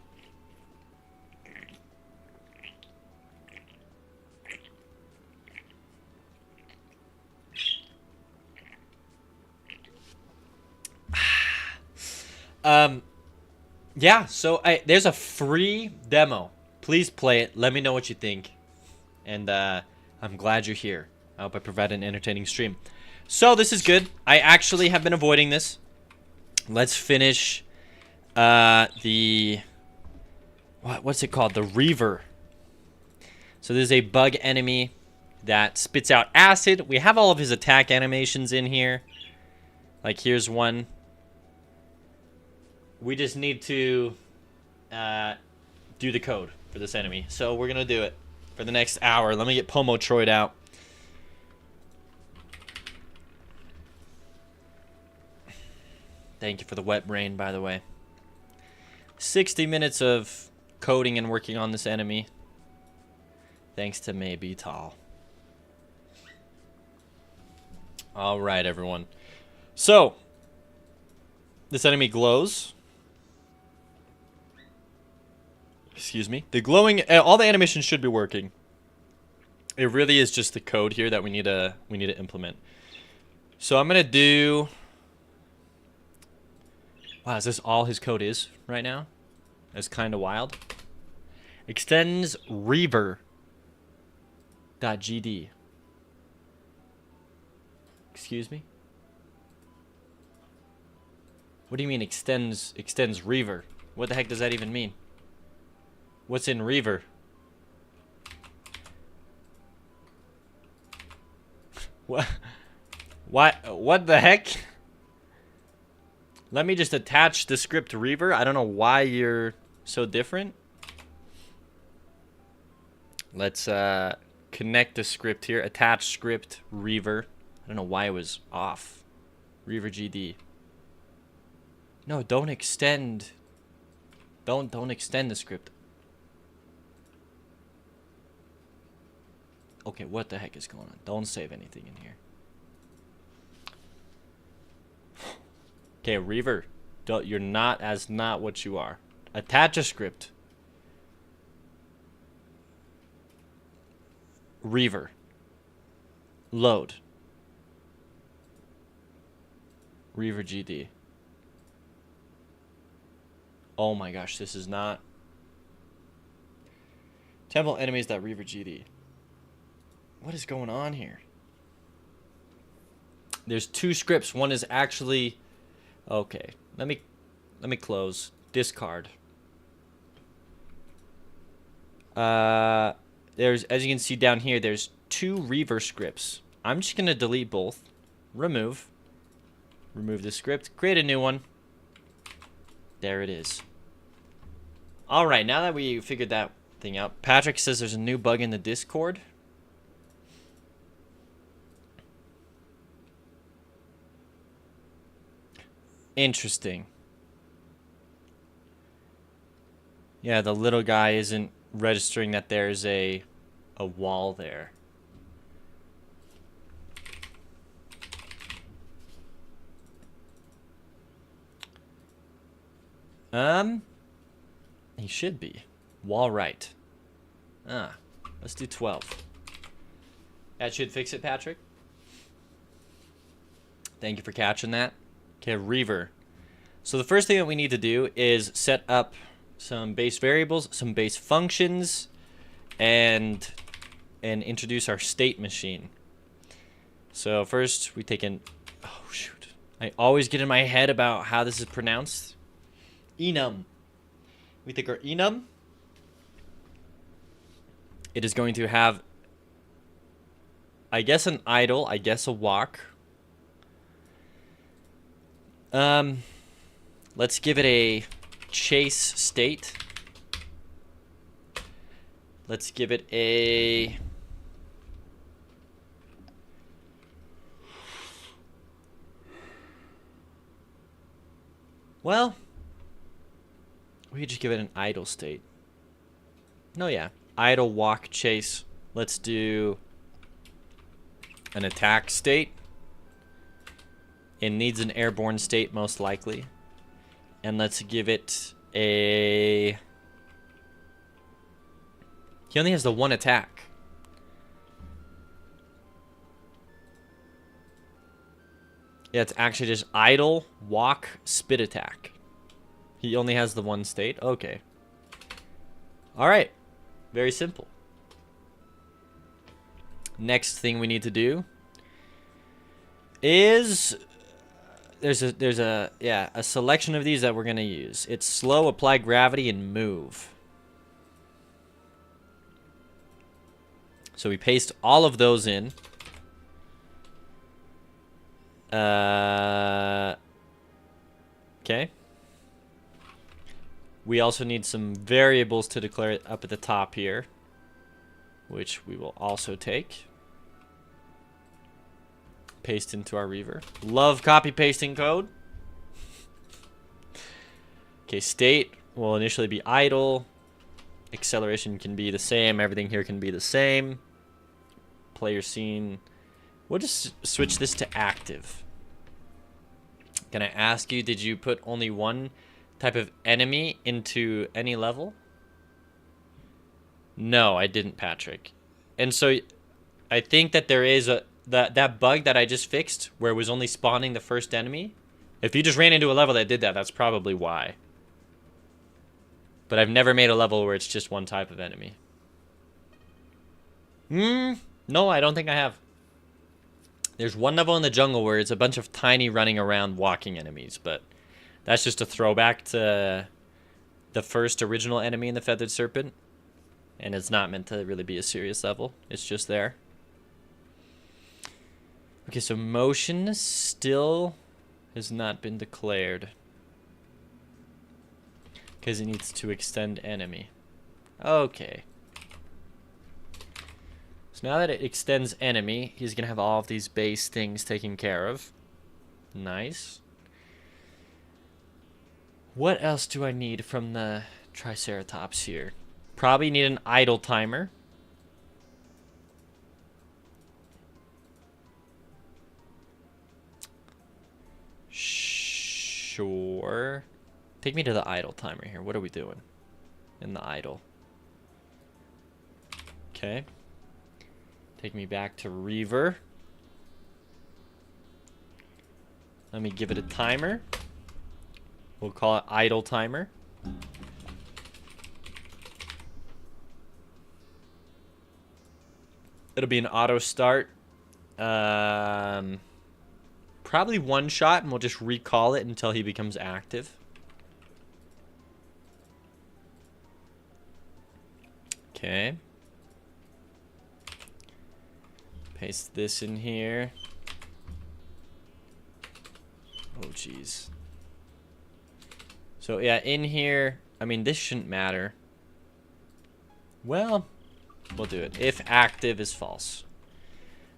Yeah, so there's a free demo. Please play it. Let me know what you think. And I'm glad you're here. I hope I provide an entertaining stream. So this is good. I actually have been avoiding this. Let's finish the... What's it called? The Reaver. So there's a bug enemy that spits out acid. We have all of his attack animations in here. Like here's one. We just need to do the code for this enemy. So we're going to do it for the next hour. Let me get Pomo Troyed out. Thank you for the wet brain, by the way. 60 minutes of coding and working on this enemy. Thanks to Maybe Tall. All right, everyone. So, this enemy glows. Excuse me. The glowing, all the animations should be working. It really is just the code here that we need to implement. So I'm gonna do. Wow, is this all his code is right now? That's kind of wild. Extends reaver.gd. Excuse me. What do you mean extends reaver? What the heck does that even mean? What's in reaver? What? What the heck? Let me just attach the script reaver. I don't know why you're so different. Let's connect the script here. Attach script reaver. I don't know why it was off. Reaver GD. No, don't extend. Don't extend the script. Okay, what the heck is going on? Don't save anything in here. Okay, Reaver, you're not what you are. Attach a script. Reaver. Load. Reaver GD. Oh my gosh, this is not. Temple enemies that Reaver GD. What is going on here? There's two scripts. One is actually okay. Let me close. Discard. There's, as you can see down here, there's two Reaver scripts. I'm just gonna delete both. Remove the script. Create a new one. There it is. All right, now that we figured that thing out, Patrick says there's a new bug in the Discord. Interesting. Yeah, the little guy isn't registering that there's a wall there. He should be. Wall right. Let's do 12. That should fix it, Patrick. Thank you for catching that. Okay, Reaver. So the first thing that we need to do is set up some base variables, some base functions, and introduce our state machine. So first we take in, oh shoot, I always get in my head about how this is pronounced. Enum. We take our enum. It is going to have, I guess, an idle, I guess a walk. Let's give it a chase state. Let's give it a Well, we could just give it an idle state. No, yeah. Idle, walk, chase. Let's do an attack state. It needs an airborne state, most likely. And let's give it a... He only has the one attack. Yeah, it's actually just idle, walk, spit attack. He only has the one state? Okay. Alright. Very simple. Next thing we need to do is... There's a selection of these that we're going to use. It's slow, apply gravity, and move. So we paste all of those in. Okay. We also need some variables to declare it up at the top here, which we will also take. Paste into our Reaver. Love copy pasting code. Okay, state will initially be idle. Acceleration can be the same. Everything here can be the same. Player scene. We'll just switch this to active. Can I ask you, did you put only one type of enemy into any level? No, I didn't, Patrick. And so I think that there is that bug that I just fixed where it was only spawning the first enemy. If you just ran into a level that did that, that's probably why. But I've never made a level where it's just one type of enemy. No, I don't think I have. There's one level in the jungle where it's a bunch of tiny running around walking enemies, but that's just a throwback to the first original enemy in the Feathered Serpent. And it's not meant to really be a serious level. It's just there. Okay, so motion still has not been declared. Because it needs to extend enemy. Okay. So now that it extends enemy, he's going to have all of these base things taken care of. Nice. What else do I need from the Triceratops here? Probably need an idle timer. Sure. Take me to the idle timer here. What are we doing in the idle? Okay. Take me back to Reaver. Let me give it a timer. We'll call it idle timer. It'll be an auto start. Probably one shot, and we'll just recall it until he becomes active. Okay. Paste this in here. Oh, jeez. So, yeah, in here, I mean, this shouldn't matter. Well, we'll do it. If active is false.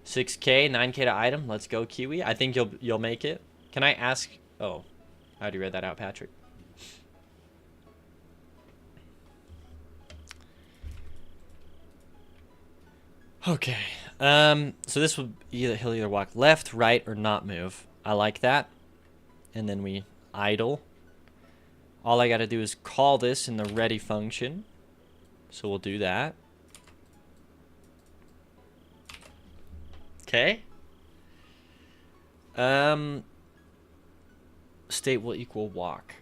6K, 9K to item. Let's go, Kiwi. I think you'll make it. Can I ask? Oh, I already read that out, Patrick. Okay. So this will he'll either walk left, right, or not move. I like that. And then we idle. All I got to do is call this in the ready function. So we'll do that. Okay. State will equal walk.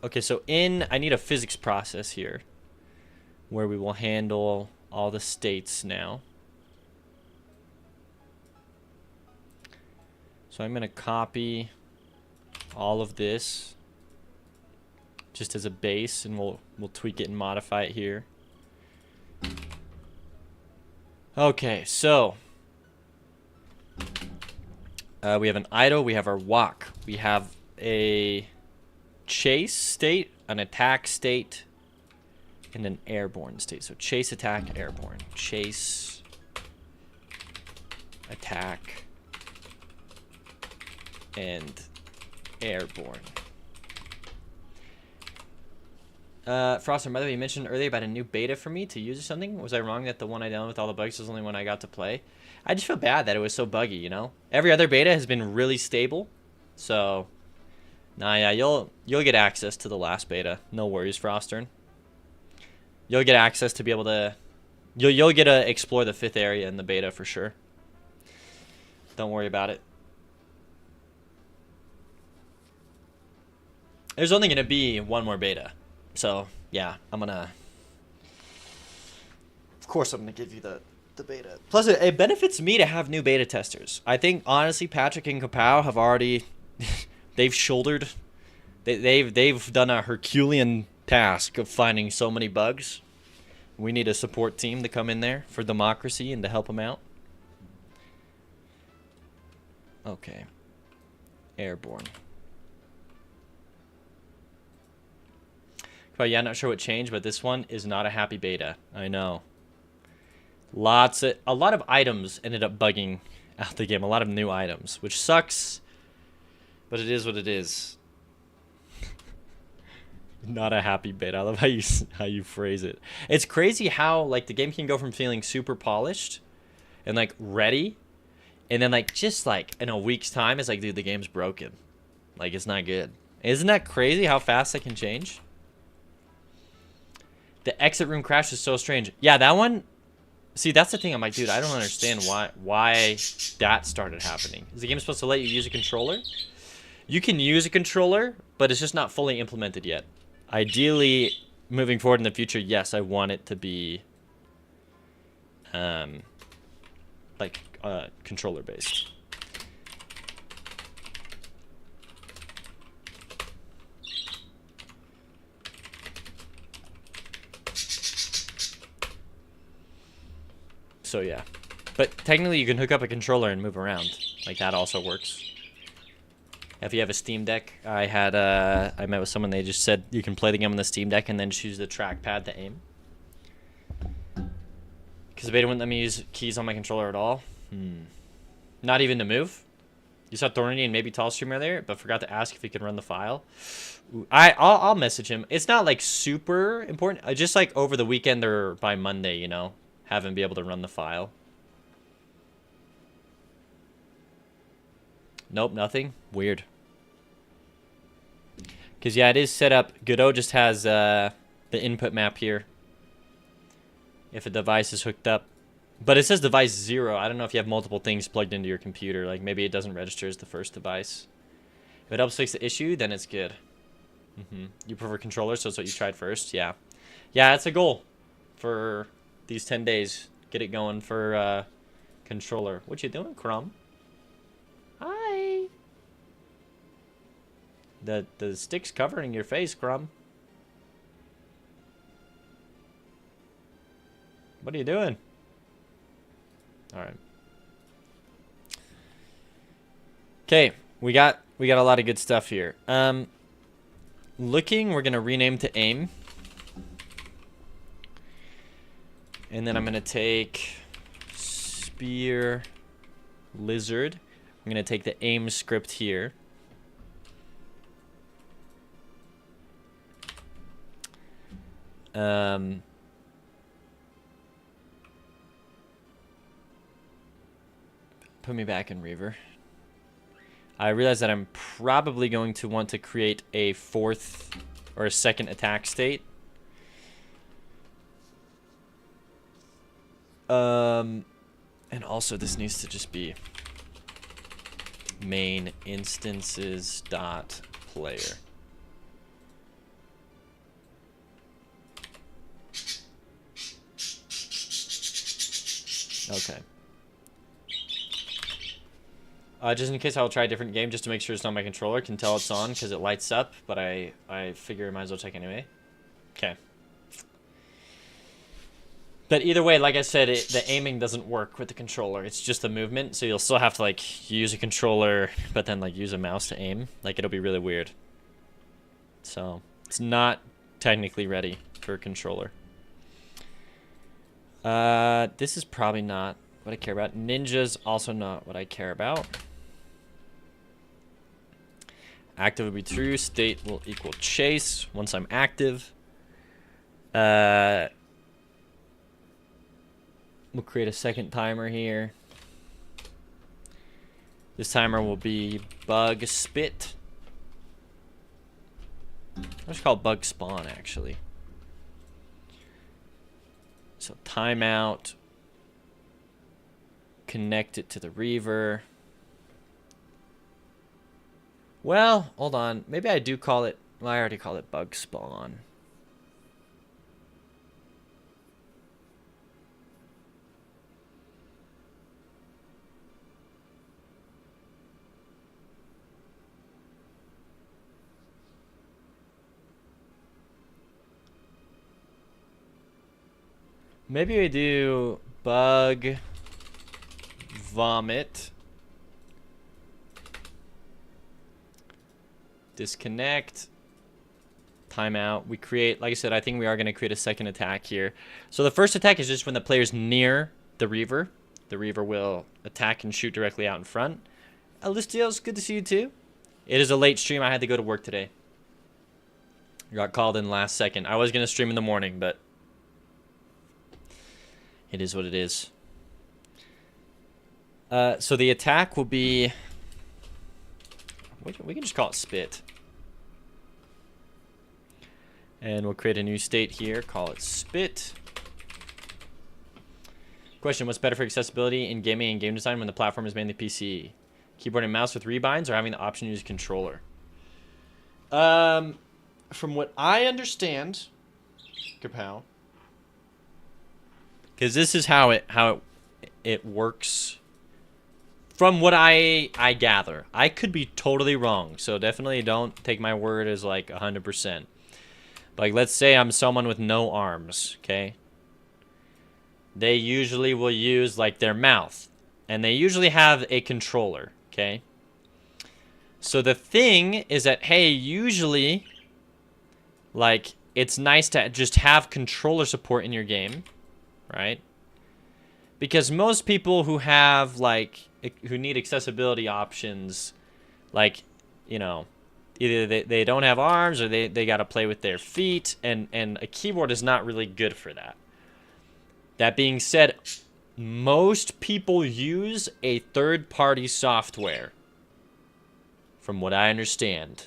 Okay, so I need a physics process here where we will handle all the states now. So I'm going to copy all of this just as a base, and we'll tweak it and modify it here. Okay, so we have an idle, we have our walk, we have a chase state, an attack state, and an airborne state. So chase, attack, airborne. Chase, attack, and airborne. Froster, by the way, you mentioned earlier about a new beta for me to use or something. Was I wrong that the one I downloaded with all the bugs was only one I got to play? I just feel bad that it was so buggy, you know? Every other beta has been really stable. So, nah, yeah, you'll get access to the last beta. No worries, Froster. You'll get access to be able to... You'll get to explore the 5th area in the beta for sure. Don't worry about it. There's only going to be one more beta. So, yeah, I'm going to... Of course I'm going to give you the beta. Plus, it benefits me to have new beta testers. I think, honestly, Patrick and Kapow have already... they've shouldered... They've done a Herculean task of finding so many bugs. We need a support team to come in there for democracy and to help them out. Okay. Airborne. But yeah, not sure what changed, but this one is not a happy beta. I know. A lot of items ended up bugging out the game. A lot of new items, which sucks. But it is what it is. Not a happy beta. I love how you phrase it. It's crazy how like the game can go from feeling super polished and like ready, and then like just like in a week's time it's like, dude, the game's broken. Like it's not good. Isn't that crazy how fast it can change? The exit room crash is so strange. Yeah, that one. See, that's the thing. I'm like, dude, I don't understand why that started happening. Is the game supposed to let you use a controller? You can use a controller, but it's just not fully implemented yet. Ideally, moving forward in the future, yes, I want it to be like controller based. So yeah, but technically you can hook up a controller and move around. Like that also works. If you have a Steam Deck, I met with someone, they just said you can play the game on the Steam Deck and then choose the trackpad to aim. Because the beta wouldn't let me use keys on my controller at all. Not even to move. You saw Thorny and maybe Tall Streamer there, but forgot to ask if he could run the file. I'll message him. It's not like super important. Just like over the weekend or by Monday, you know, have him be able to run the file. Nope, nothing. Weird. Because, yeah, it is set up. Godot just has the input map here. If a device is hooked up. But it says device 0. I don't know if you have multiple things plugged into your computer. Like, maybe it doesn't register as the first device. If it helps fix the issue, then it's good. You prefer controllers, so it's what you tried first? Yeah. Yeah, it's a goal for these 10 days. Get it going for controller. What you doing, Crumb? Hi. The stick's covering your face, Crumb. What are you doing? All right. Okay, we got a lot of good stuff here. Looking, we're gonna rename to aim, and then I'm gonna take spear, lizard. I'm going to take the aim script here. Put me back in Reaver. I realize that I'm probably going to want to create a 4th or a 2nd attack state. And also this needs to just be main instances dot player. Okay. Just in case, I'll try a different game just to make sure it's not my controller. Can tell it's on because it lights up, but I figure I might as well check anyway. Okay. But either way, like I said, the aiming doesn't work with the controller. It's just the movement, so you'll still have to like use a controller, but then like use a mouse to aim. Like it'll be really weird. So it's not technically ready for a controller. This is probably not what I care about. Ninja's also not what I care about. Active will be true. State will equal chase once I'm active. We'll create a second timer here. This timer will be bug spit. I'll just call it bug spawn, actually. So timeout. Connect it to the Reaver. Well, hold on. Maybe I do call it... Well, I already called it bug spawn. Maybe we do bug vomit. Disconnect. Timeout. We create, like I said, I think we are going to create a second attack here. So the first attack is just when the player's near the Reaver. The Reaver will attack and shoot directly out in front. Alistios, good to see you too. It is a late stream. I had to go to work today. Got called in last second. I was going to stream in the morning, but it is what it is. So the attack will be... We can just call it spit. And we'll create a new state here. Call it spit. Question, what's better for accessibility in gaming and game design when the platform is mainly PC? Keyboard and mouse with rebinds or having the option to use a controller? From what I understand, Kapow, because this is how it works. From what I gather, I could be totally wrong, so definitely don't take my word as like 100%. Like, let's say I'm someone with no arms, okay? They usually will use like their mouth, and they usually have a controller, okay? So the thing is that, hey, usually, like, it's nice to just have controller support in your game, right? Because most people who have, like, who need accessibility options, like, you know, either they don't have arms or they got to play with their feet, and a keyboard is not really good for that. That being said, most people use a third-party software, from what I understand.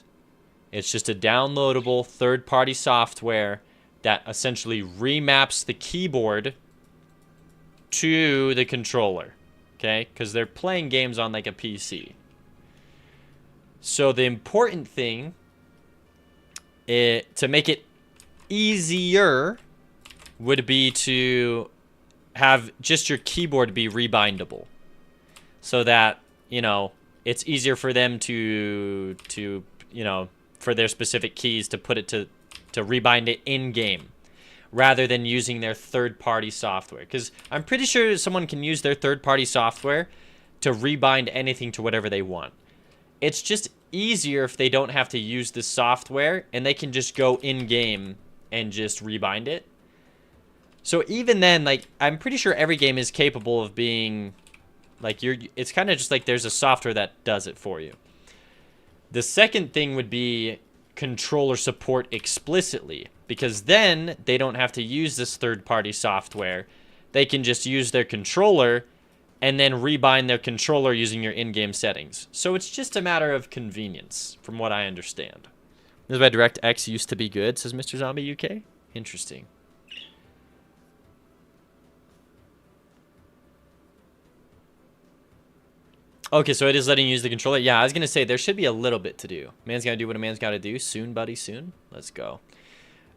It's just a downloadable third-party software that essentially remaps the keyboard to the controller, okay? Because they're playing games on like a PC. So the important thing to make it easier would be to have just your keyboard be rebindable, so that, you know, it's easier for them to you know, for their specific keys to put it to rebind it in game, rather than using their third-party software. Because I'm pretty sure someone can use their third-party software to rebind anything to whatever they want. It's just easier if they don't have to use the software, and they can just go in-game and just rebind it. So even then, like, I'm pretty sure every game is capable of being, like, it's kind of just like there's a software that does it for you. The second thing would be controller support explicitly, because then they don't have to use this third-party software. They can just use their controller and then rebind their controller using your in-game settings. So it's just a matter of convenience, from what I understand. This is why DirectX used to be good, says Mr. Zombie UK. Interesting. Okay, so it is letting you use the controller. Yeah, I was going to say, there should be a little bit to do. Man's got to do what a man's got to do. Soon, buddy, soon. Let's go.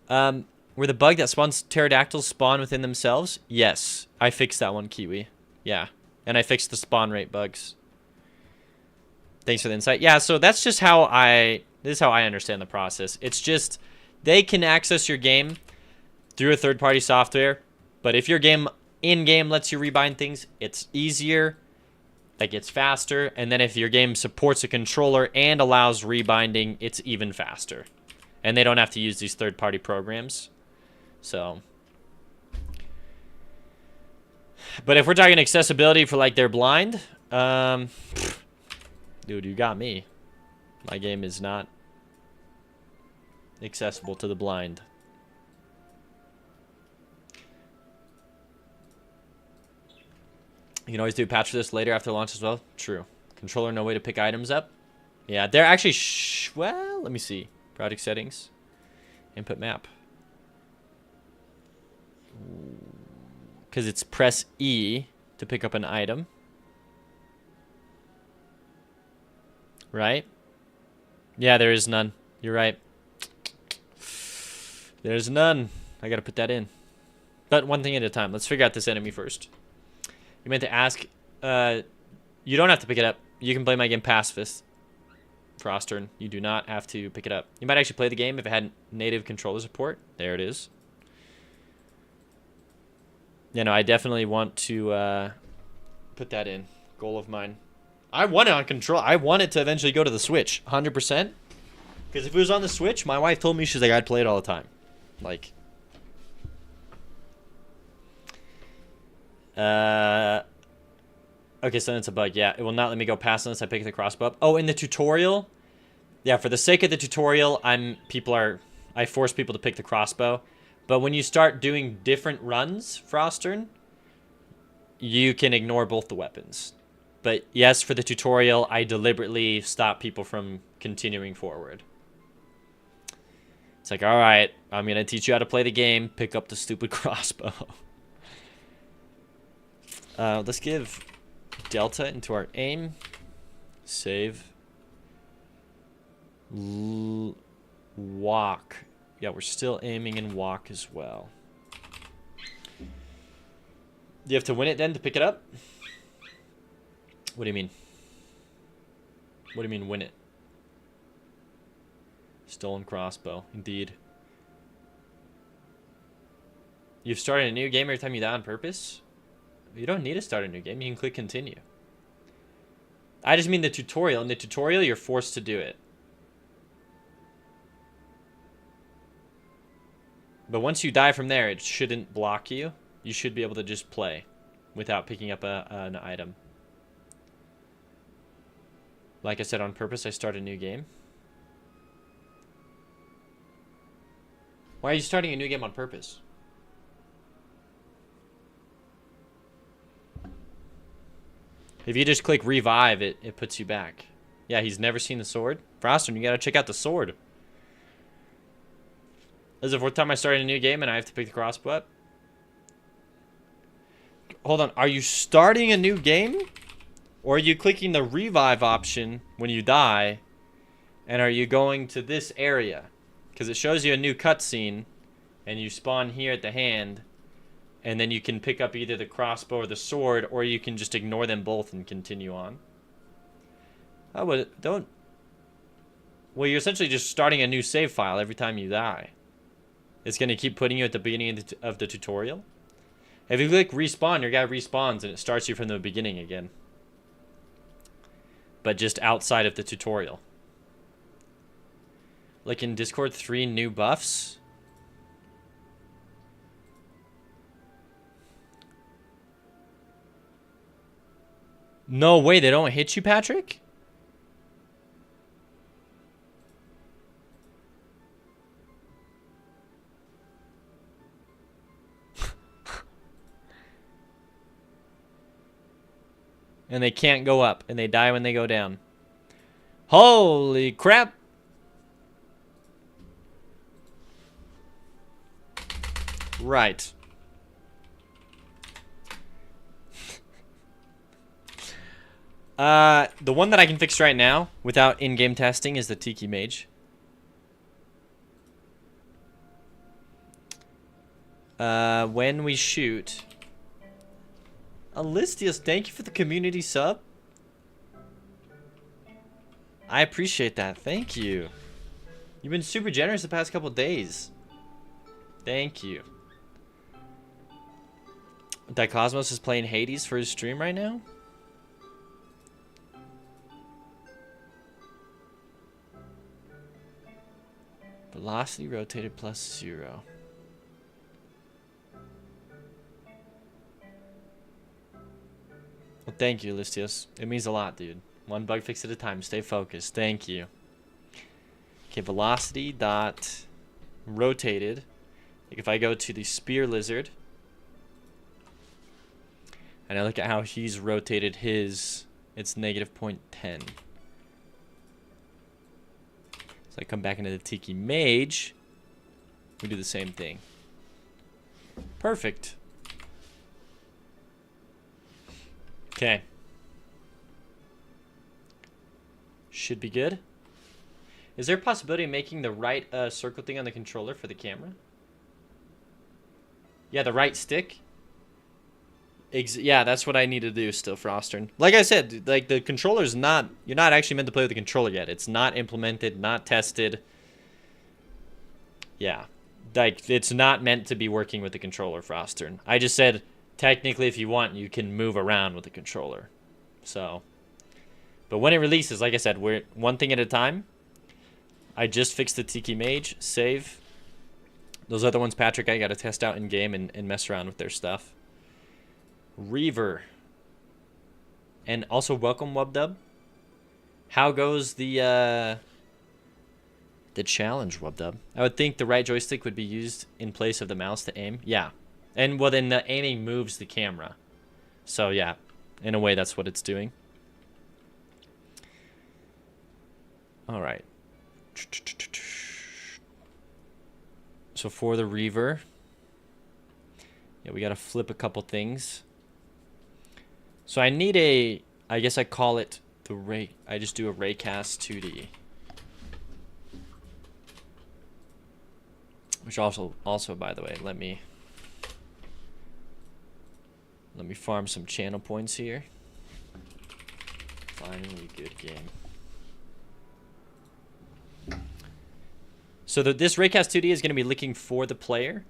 Were the bug that spawns pterodactyls spawn within themselves? Yes. I fixed that one, Kiwi. Yeah. And I fixed the spawn rate bugs. Thanks for the insight. Yeah, so that's just how this is how I understand the process. It's just, they can access your game through a third-party software, but if your game in-game lets you rebind things, it's easier. Like, it's faster, and then if your game supports a controller and allows rebinding, it's even faster. And they don't have to use these third-party programs. So, but if we're talking accessibility for, like, they're blind, dude, you got me. My game is not accessible to the blind. You can always do a patch for this later after launch as well. True. Controller, no way to pick items up. Yeah, they're actually... well, let me see. Project settings. Input map. Because it's press E to pick up an item. Right? Yeah, there is none. You're right. There's none. I gotta put that in. But one thing at a time. Let's figure out this enemy first. You meant to ask... you don't have to pick it up. You can play my game pacifist. Frostern. You do not have to pick it up. You might actually play the game if it had native controller support. There it is. Yeah, no, I definitely want to put that in. Goal of mine. I want it on control. I want it to eventually go to the Switch. 100%. Because if it was on the Switch, my wife told me, she's like, I'd play it all the time. Like... okay, so then it's a bug. Yeah, it will not let me go past unless I pick the crossbow up. Oh, in the tutorial? Yeah, for the sake of the tutorial, I force people to pick the crossbow. But when you start doing different runs, Frostern, you can ignore both the weapons. But yes, for the tutorial, I deliberately stop people from continuing forward. It's like, all right, I'm going to teach you how to play the game. Pick up the stupid crossbow. Let's give Delta into our aim. Save. Walk. Yeah, we're still aiming in walk as well. You have to win it then to pick it up? What do you mean? What do you mean win it? Stolen crossbow. Indeed. You've started a new game every time you die on purpose? You don't need to start a new game. You can click continue. I just mean the tutorial. In the tutorial, you're forced to do it. But once you die from there, it shouldn't block you. You should be able to just play without picking up an item. Like I said, on purpose, I start a new game. Why are you starting a new game on purpose? If you just click revive, it puts you back. Yeah, he's never seen the sword. Frostern, you gotta check out the sword. This is the fourth time I started a new game and I have to pick the crossbow up. Hold on, are you starting a new game? Or are you clicking the revive option when you die? And are you going to this area? Because it shows you a new cutscene. And you spawn here at the hand. And then you can pick up either the crossbow or the sword. Or you can just ignore them both and continue on. Oh, but don't... Well, you're essentially just starting a new save file every time you die. It's going to keep putting you at the beginning of the tutorial. If you click respawn, your guy respawns and it starts you from the beginning again. But just outside of the tutorial. Like in Discord, 3 new buffs. No way, they don't hit you, Patrick? And they can't go up, and they die when they go down. Holy crap! Right. The one that I can fix right now, without in-game testing, is the Tiki Mage. When we shoot... Alistius, thank you for the community sub. I appreciate that. Thank you. You've been super generous the past couple days. Thank you. Dicosmos is playing Hades for his stream right now? Velocity rotated +0. Well, thank you, Listios. It means a lot, dude. One bug fix at a time. Stay focused. Thank you. Okay, velocity dot rotated. Like if I go to the spear lizard, And I look at how he's rotated his, it's negative 0.10. So I come back into the Tiki Mage. We do the same thing. Perfect. Okay. Should be good. Is there a possibility of making the right circle thing on the controller for the camera? Yeah, the right stick. Yeah, that's what I need to do still, Frostern. Like I said, like the controller's not... You're not actually meant to play with the controller yet. It's not implemented, not tested. Yeah. Like, it's not meant to be working with the controller, Frostern. I just said, technically, if you want, you can move around with the controller. So... But when it releases, like I said, we're one thing at a time. I just fixed the Tiki Mage. Save. Those other ones, Patrick, I got to test out in-game and mess around with their stuff. Reaver. And also, welcome, Wubdub. How goes the challenge, Wubdub? I would think the right joystick would be used in place of the mouse to aim. Yeah. And, well, then the aiming moves the camera. So, yeah. In a way, that's what it's doing. All right. So for the Reaver, yeah, we got to flip a couple things. So I need a, I guess I call it the ray. I just do a raycast 2D. Which also by the way, let me farm some channel points here. Finally, good game. So this raycast 2D is going to be looking for the player.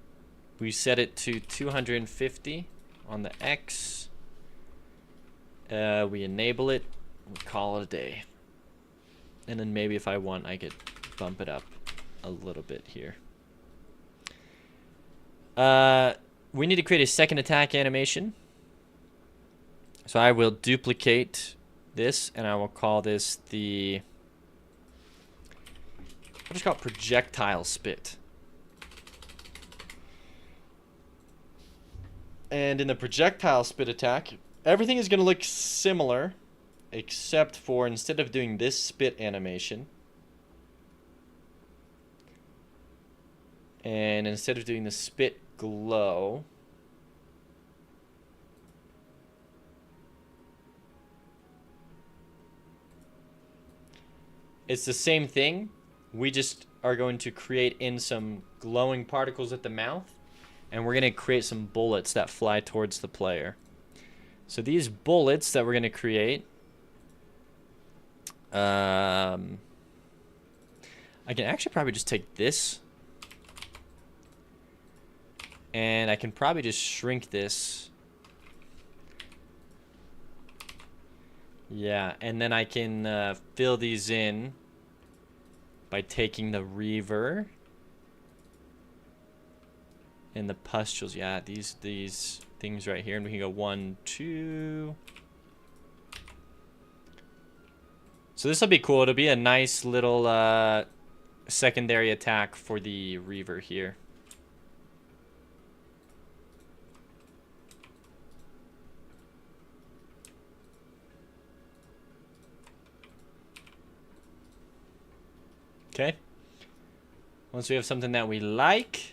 We set it to 250 on the X. We enable it. We call it a day. And then maybe if I want, I could bump it up a little bit here. We need to create a second attack animation. So I will duplicate this, and I will call this the... I'll just call it projectile spit. And in the projectile spit attack, everything is going to look similar, except for instead of doing this spit animation, and instead of doing the spit glow, it's the same thing. We just are going to create in some glowing particles at the mouth, and we're going to create some bullets that fly towards the player. So these bullets that we're going to create, I can actually probably just take this, and I can probably just shrink this. Yeah, and then I can fill these in by taking the Reaver and the pustules. Yeah, these things right here, and we can go 1, 2. So this will be cool. It'll be a nice little secondary attack for the Reaver here. Okay. Once we have something that we like.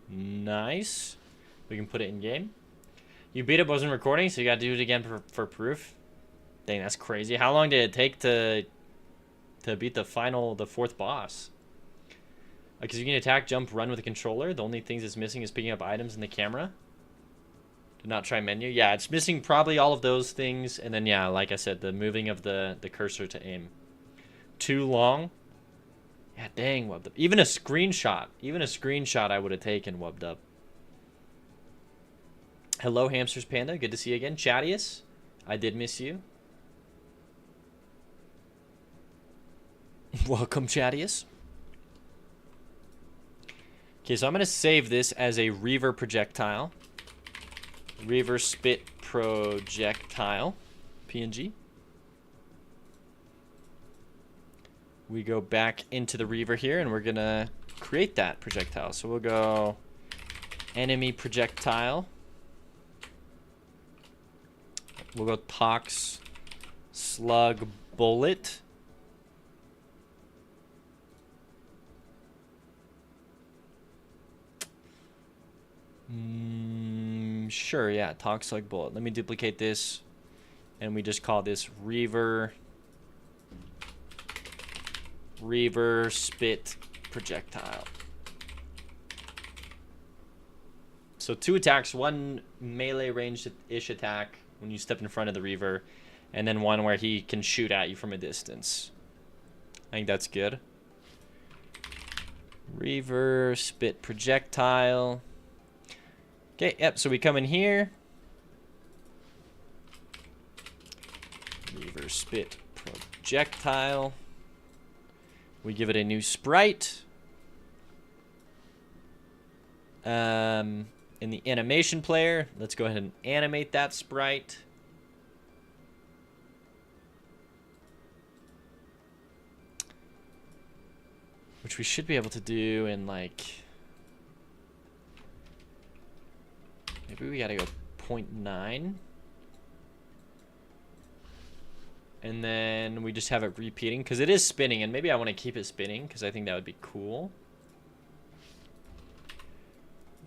Nice. We can put it in game. You beat it, wasn't recording, so you gotta do it again for proof. Dang, that's crazy. How long did it take to beat the fourth boss? Because you can attack, jump, run with the controller. The only things it's missing is picking up items in the camera. Do not try menu. Yeah, it's missing probably all of those things. And then, yeah, like I said, the moving of the cursor to aim. Too long. Yeah, dang, Wubdub. Even a screenshot I would have taken, Wubdub. Hello, Hamsters Panda. Good to see you again. Chadius, I did miss you. Welcome, Chadius. Okay, so I'm going to save this as a Reaver projectile. Reaver spit projectile. PNG. We go back into the Reaver here, and we're going to create that projectile. So we'll go enemy projectile. We'll go Tox, Slug, Bullet. Sure, yeah, Tox, Slug, Bullet. Let me duplicate this, and we just call this Reaver, Spit, Projectile. So 2 attacks, 1 melee ranged-ish attack when you step in front of the Reaver, and then 1 where he can shoot at you from a distance. I think that's good. Reaver, Spit, Projectile. Okay, yep, so we come in here. Reaver, Spit, Projectile. We give it a new sprite. In the animation player, let's go ahead and animate that sprite. Which we should be able to do in like... Maybe we gotta go 0.9. And then we just have it repeating, because it is spinning, and maybe I want to keep it spinning, because I think that would be cool.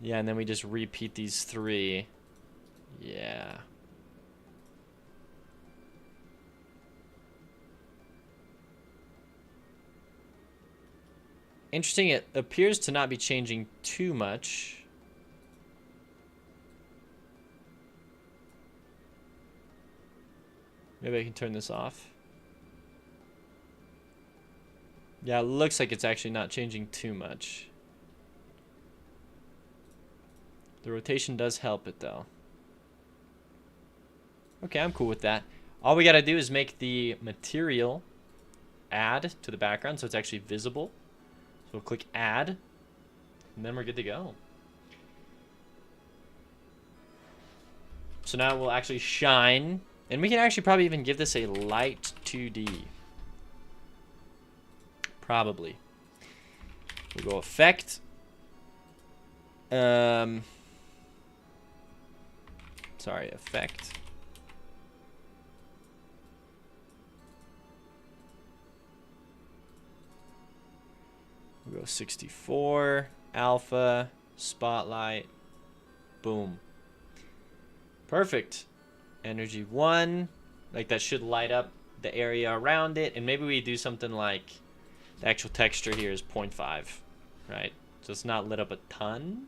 Yeah, and then we just repeat these 3. Yeah. Interesting, it appears to not be changing too much. Maybe I can turn this off. Yeah, it looks like it's actually not changing too much. The rotation does help it, though. Okay, I'm cool with that. All we gotta do is make the material add to the background so it's actually visible. So we'll click add, and then we're good to go. So now we'll actually shine, and we can actually probably even give this a light 2D. Probably. We'll go effect. Sorry, effect. We'll go 64, alpha, spotlight, boom. Perfect. Energy 1, like that should light up the area around it, and maybe we do something like the actual texture here is 0.5, right? So it's not lit up a ton.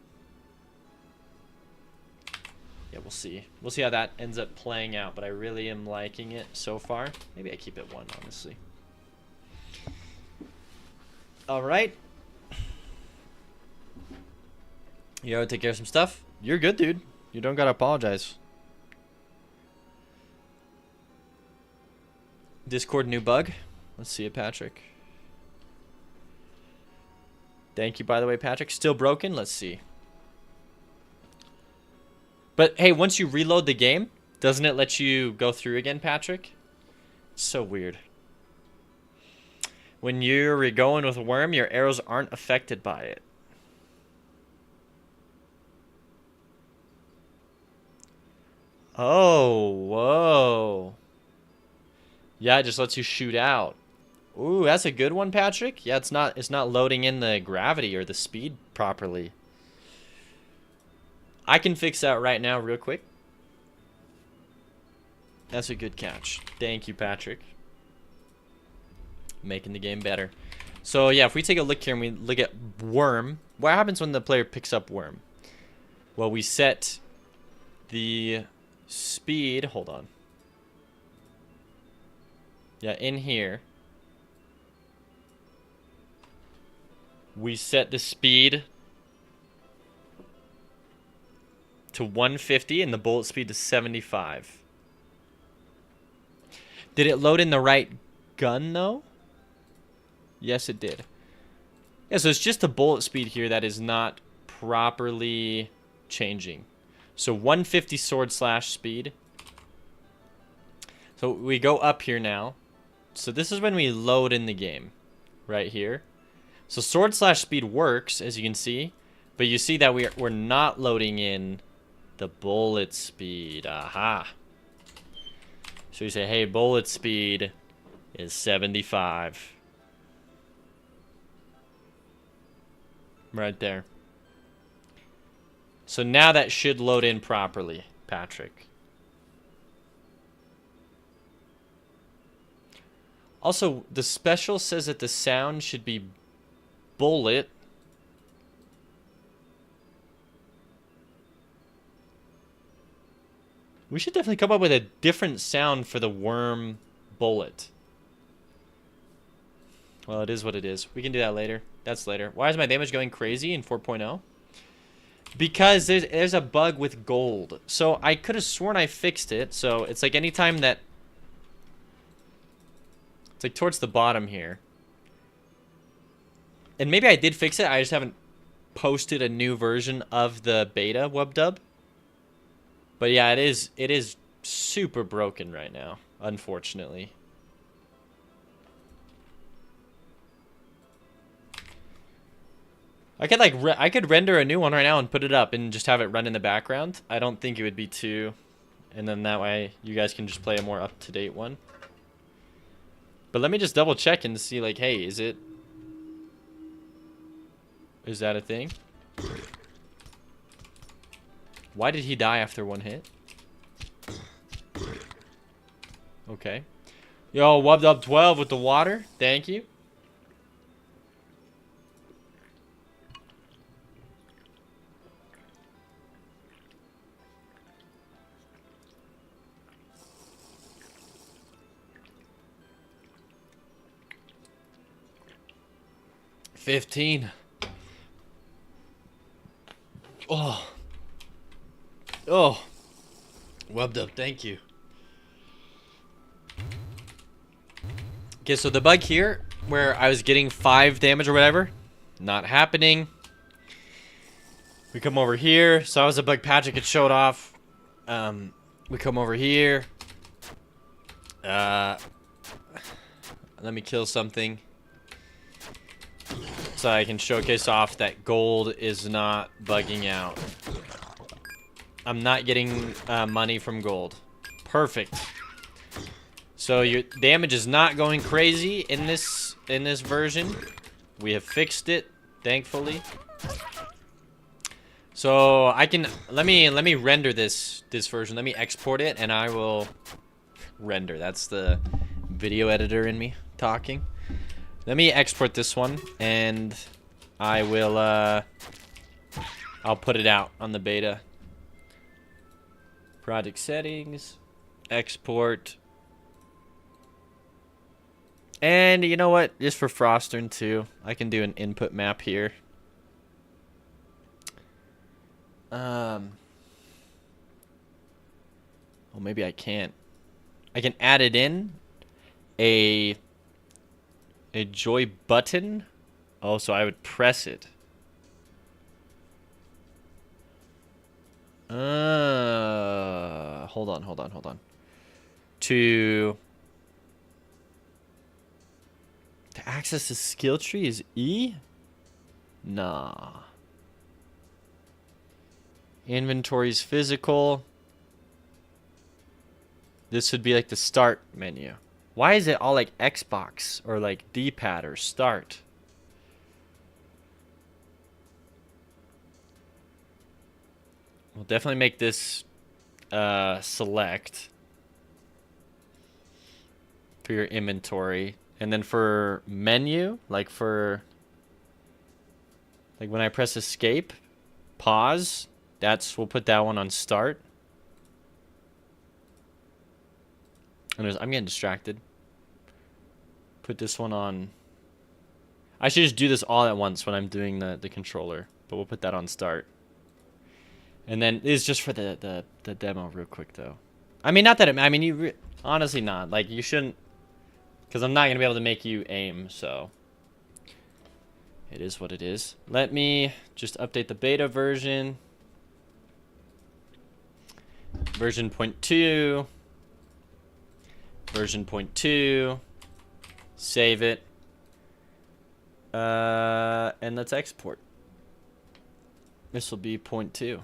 Yeah, we'll see. We'll see how that ends up playing out, but I really am liking it so far. Maybe I keep it 1, honestly. All right. You gotta take care of some stuff? You're good, dude. You don't gotta apologize. Discord new bug. Let's see it, Patrick. Thank you, by the way, Patrick. Still broken? Let's see. But, hey, once you reload the game, doesn't it let you go through again, Patrick? It's so weird. When you're going with a worm, your arrows aren't affected by it. Oh, whoa. Yeah, it just lets you shoot out. Ooh, that's a good one, Patrick. Yeah, it's not loading in the gravity or the speed properly. I can fix that right now real quick. That's a good catch. Thank you, Patrick. Making the game better. So, yeah, if we take a look here and we look at worm, what happens when the player picks up worm? Well, we set the speed. Hold on. Yeah, in here. We set the speed to 150 and the bullet speed to 75. Did it load in the right gun, though? Yes, it did. Yeah, so it's just the bullet speed here that is not properly changing. So 150 sword slash speed. So we go up here now. So this is when we load in the game. Right here. So sword slash speed works, as you can see. But you see that we're not loading in the bullet speed. Aha. So you say, hey, bullet speed is 75. Right there. So now that should load in properly, Patrick. Also, the special says that the sound should be bullet. We should definitely come up with a different sound for the worm bullet. Well, it is what it is. We can do that later. That's later. Why is my damage going crazy in 4.0? Because there's a bug with gold. So I could have sworn I fixed it. So it's like anytime that... It's like towards the bottom here. And maybe I did fix it. I just haven't posted a new version of the beta webdub. But yeah, it is super broken right now, unfortunately. I could I could render a new one right now and put it up and just have it run in the background. I don't think it would be too, and then that way you guys can just play a more up-to-date one. But let me just double check and see, like, hey, is that a thing? Why did he die after one hit? Okay. Yo, wubbed up 12 with the water. Thank you. $15. Oh. Oh. Wubbed up, thank you. Okay, so the bug here, where I was getting 5 damage or whatever, not happening. We come over here. So I was a bug Patrick had showed off. We come over here. Let me kill something. So I can showcase off that gold is not bugging out. I'm not getting money from gold. Perfect. So your damage is not going crazy in this version. We have fixed it, thankfully. So I can let me render this version. Let me export it and I will render. That's the video editor in me talking. Let me export this one and I will I'll put it out on the beta. Project settings, export. And you know what? Just for Frostern too, I can do an input map here. Well, maybe I can't. I can add it in a joy button. Oh, so I would press it. Hold on. To access the skill tree is E? Nah. Inventory's physical. This would be like the start menu. Why is it all like Xbox or like D-pad or start? We'll definitely make this select for your inventory. And then for menu, like when I press escape, pause, we'll put that one on start. And I'm getting distracted. Put this one on. I should just do this all at once when I'm doing the controller, but we'll put that on start. And then it's just for the demo real quick though. I mean, not that honestly not. Like you shouldn't, because I'm not gonna be able to make you aim. So it is what it is. Let me just update the beta version. Version 0.2. Version 0.2. Save it. And let's export. This will be 0.2.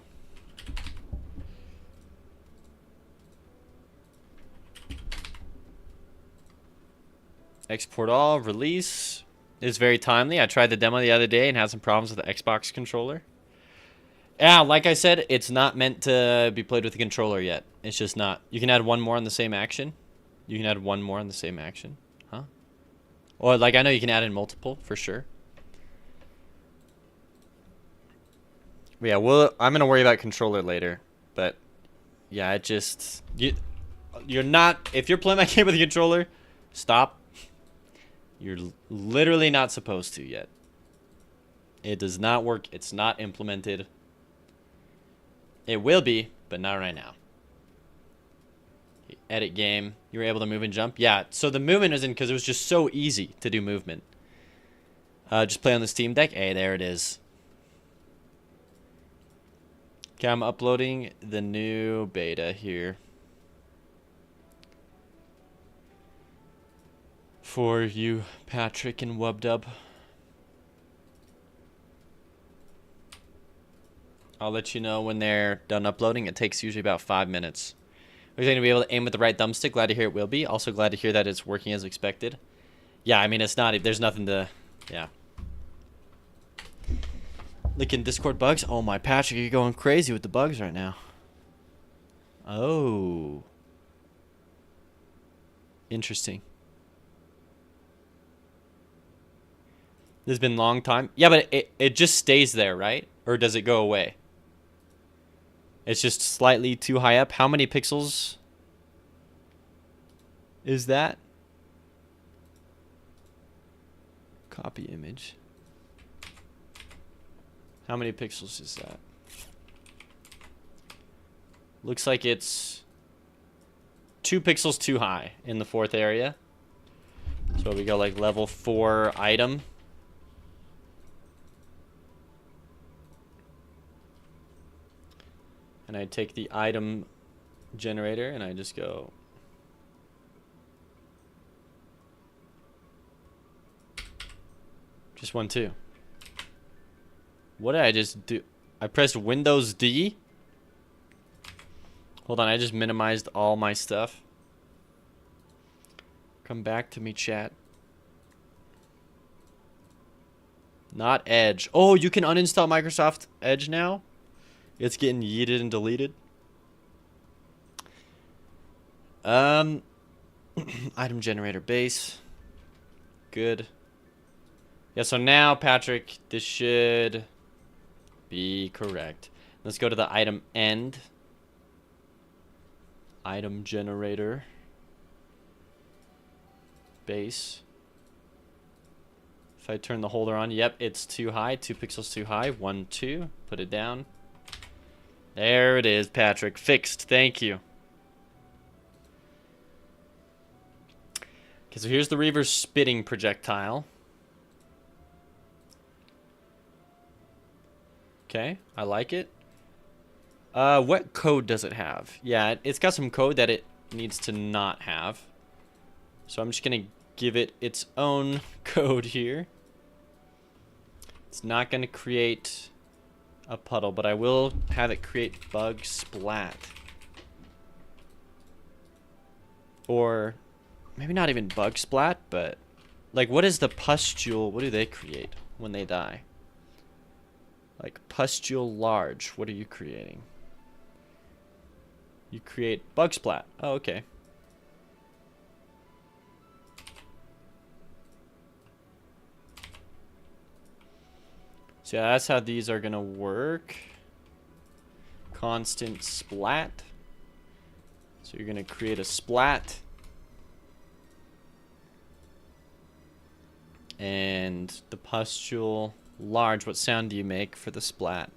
Export all, release. It's very timely. I tried the demo the other day and had some problems with the Xbox controller. Yeah, like I said, it's not meant to be played with the controller yet. It's just not. You can add one more on the same action. You can add one more on the same action. Huh? Or, like, I know you can add in multiple, for sure. But yeah, I'm going to worry about controller later. But, yeah, it just... You're not... If you're playing that game with a controller, stop. You're literally not supposed to yet. It does not work. It's not implemented. It will be, but not right now. Edit game. You were able to move and jump? Yeah, so the movement was in because it was just so easy to do movement. Just play on the Steam Deck. Hey, there it is. Okay, I'm uploading the new beta here. For you, Patrick and Wubdub. I'll let you know when they're done uploading. It takes usually about 5 minutes. Are you going to be able to aim with the right thumbstick? Glad to hear it will be. Also glad to hear that it's working as expected. Yeah, I mean, it's not... There's nothing to... Yeah. Looking Discord bugs? Oh my, Patrick, you're going crazy with the bugs right now. Oh. Interesting. This has been a long time. Yeah, but it just stays there, right? Or does it go away? It's just slightly too high up. How many pixels is that? Copy image. How many pixels is that? Looks like it's 2 pixels too high in the 4th area. So we go like level 4 item. And I take the item generator and I just go. Just 1, 2. What did I just do? I pressed Windows D. Hold on, I just minimized all my stuff. Come back to me, chat. Not Edge. Oh, you can uninstall Microsoft Edge now? It's getting yeeted and deleted. Item generator base. Good. Yeah, so now, Patrick, this should be correct. Let's go to the item end. Item generator base. If I turn the holder on, yep, it's too high. 2 pixels too high. 1, 2. Put it down. There it is, Patrick. Fixed. Thank you. Okay, so here's the Reaver's spitting projectile. Okay, I like it. What code does it have? Yeah, it's got some code that it needs to not have. So I'm just going to give it its own code here. It's not going to create a puddle, but I will have it create bug splat. Or maybe not even bug splat, but like what is the pustule? What do they create when they die? Like pustule large. What are you creating? You create bug splat. Oh, okay. So yeah, that's how these are gonna work. Constant splat. So you're gonna create a splat. And the pustule large, what sound do you make for the splat?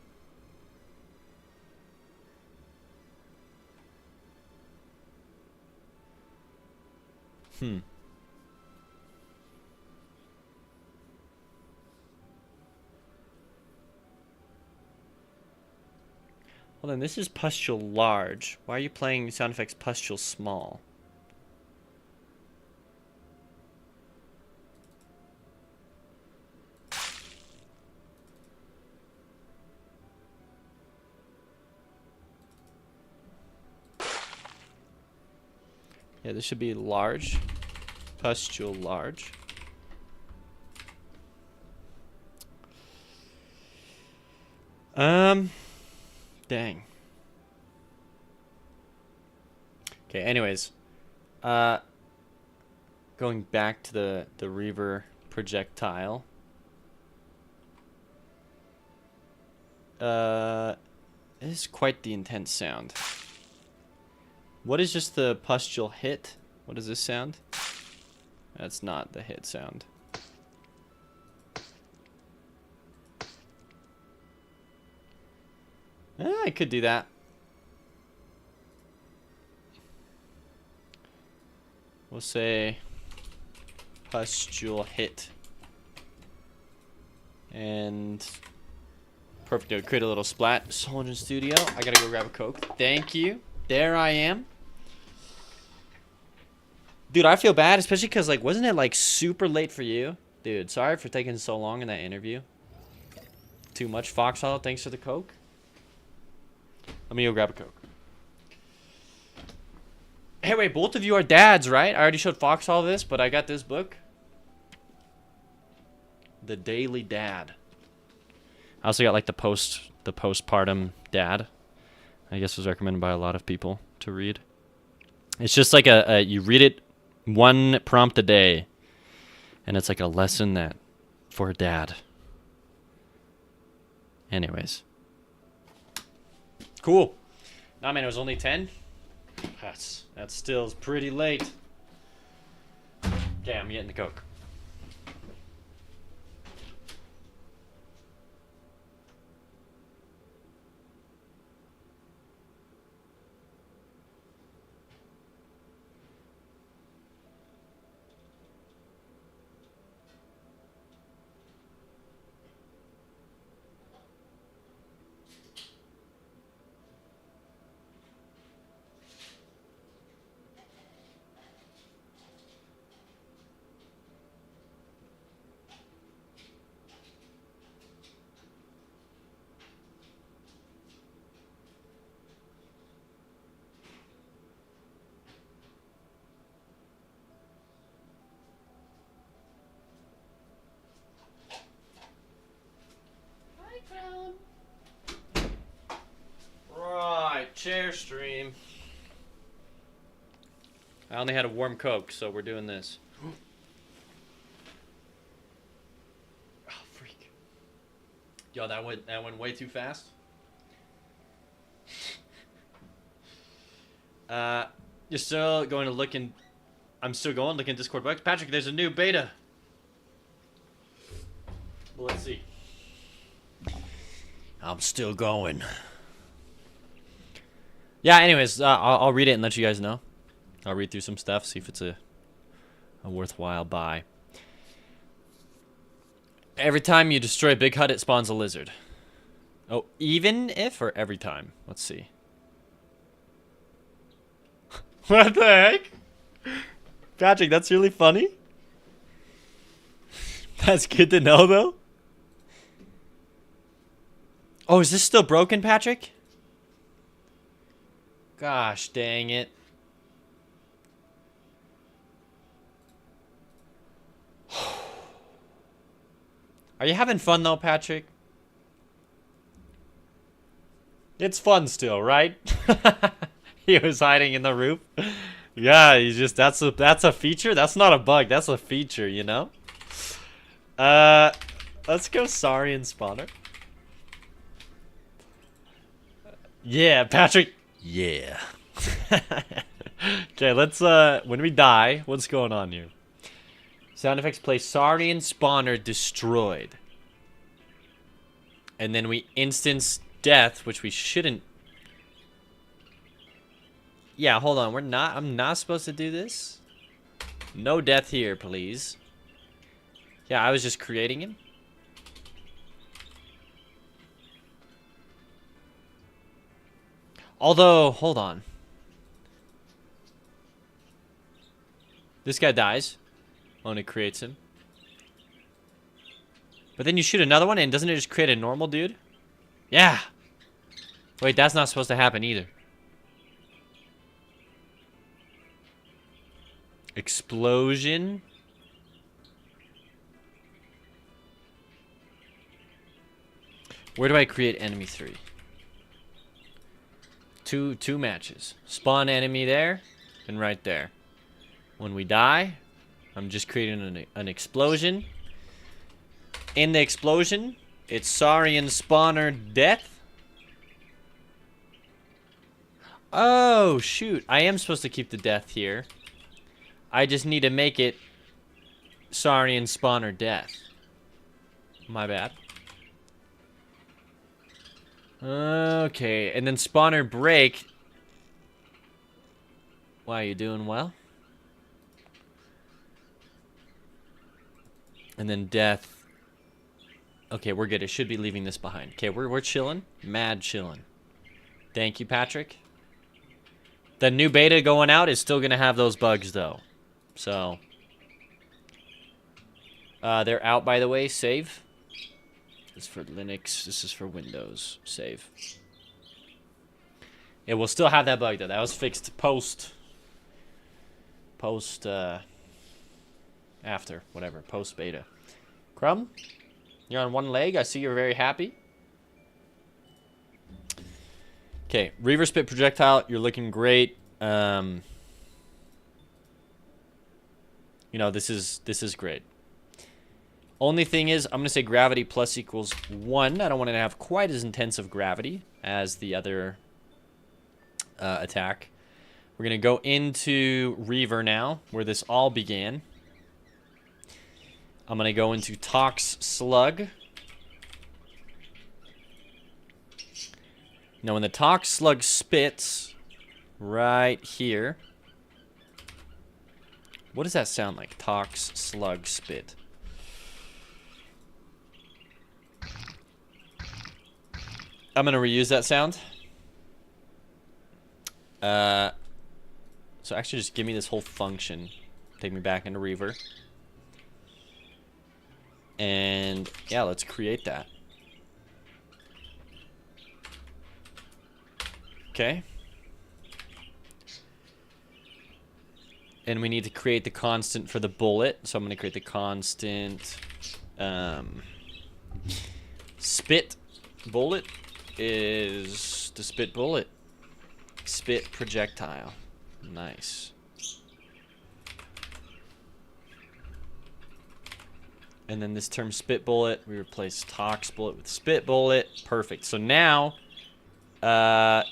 Well, then this is pustule large. Why are you playing sound effects pustule small? Yeah, this should be large. Pustule large. Dang. Okay, anyways. Going back to the Reaver projectile. It is quite the intense sound. What is just the pustule hit? What does this sound? That's not the hit sound. I could do that. We'll say pustule hit. And perfect. It'll create a little splat. Soul Engine Studio. I gotta go grab a Coke. Thank you. There I am. Dude, I feel bad, especially because, like, wasn't it, like, super late for you? Dude, sorry for taking so long in that interview. Too much. Foxhole, thanks for the Coke. Let me go grab a Coke. Hey, wait, both of you are dads, right? I already showed Foxhole this, but I got this book. The Daily Dad. I also got, like, the postpartum dad. I guess was recommended by a lot of people to read. It's just like you read it one prompt a day, and it's like a lesson that for dad. Anyways. Cool. Nah, man, it was only 10. That still is pretty late. Okay, I'm getting the Coke. Right, chair stream. I only had a warm Coke, so we're doing this. Oh, freak. Yo, that went way too fast. You're still going to look in... I'm still going, look in Discord books. Patrick, there's a new beta. Well, let's see. I'm still going. Yeah, anyways, I'll read it and let you guys know. I'll read through some stuff, see if it's a worthwhile buy. Every time you destroy a big hut, it spawns a lizard. Oh, even if or every time? Let's see. What the heck? Patrick, that's really funny. That's good to know, though. Oh, is this still broken, Patrick? Gosh, dang it. Are you having fun, though, Patrick? It's fun still, right? He was hiding in the roof. Yeah, he's just that's a feature. That's not a bug. That's a feature, you know. Let's go Saurian spawner. Yeah, Patrick. Yeah. Okay, let's when we die, what's going on here? Sound effects play Saurian spawner destroyed. And then we instance death, which we shouldn't. Yeah, hold on. I'm not supposed to do this. No death here, please. Yeah, I was just creating him. Although, hold on. This guy dies when it creates him. But then you shoot another one, and doesn't it just create a normal dude? Yeah. Wait, that's not supposed to happen either. Explosion. Where do I create enemy 3? Two matches. Spawn enemy there and right there. When we die, I'm just creating an explosion. In the explosion, it's Saurian spawner death. Oh, shoot. I am supposed to keep the death here. I just need to make it Saurian spawner death. My bad. Okay, and then spawner break. Why, are you doing well? And then death. Okay, we're good. It should be leaving this behind. Okay, we're chilling. Mad chilling. Thank you, Patrick. The new beta going out is still going to have those bugs, though. So. They're out, by the way. Save. This is for Linux. This is for Windows. Save. It will still have that bug, though. That was fixed after, whatever, post beta. Crumb, you're on one leg. I see you're very happy. Okay, Reaver Spit projectile. You're looking great. You know, this is great. Only thing is, I'm gonna say gravity plus equals 1. I don't want to have quite as intense of gravity as the other attack. We're gonna go into Reaver now, where this all began. I'm gonna go into Tox Slug. Now when the Tox Slug spits right here. What does that sound like? Tox Slug spit. I'm gonna reuse that sound. So actually just give me this whole function. Take me back into Reaver. And yeah, let's create that. Okay. And we need to create the constant for the bullet. So I'm going to create the constant spit bullet is the spit bullet. Spit projectile. Nice. And then this term spit bullet, we replace tox bullet with spit bullet. Perfect. So now, right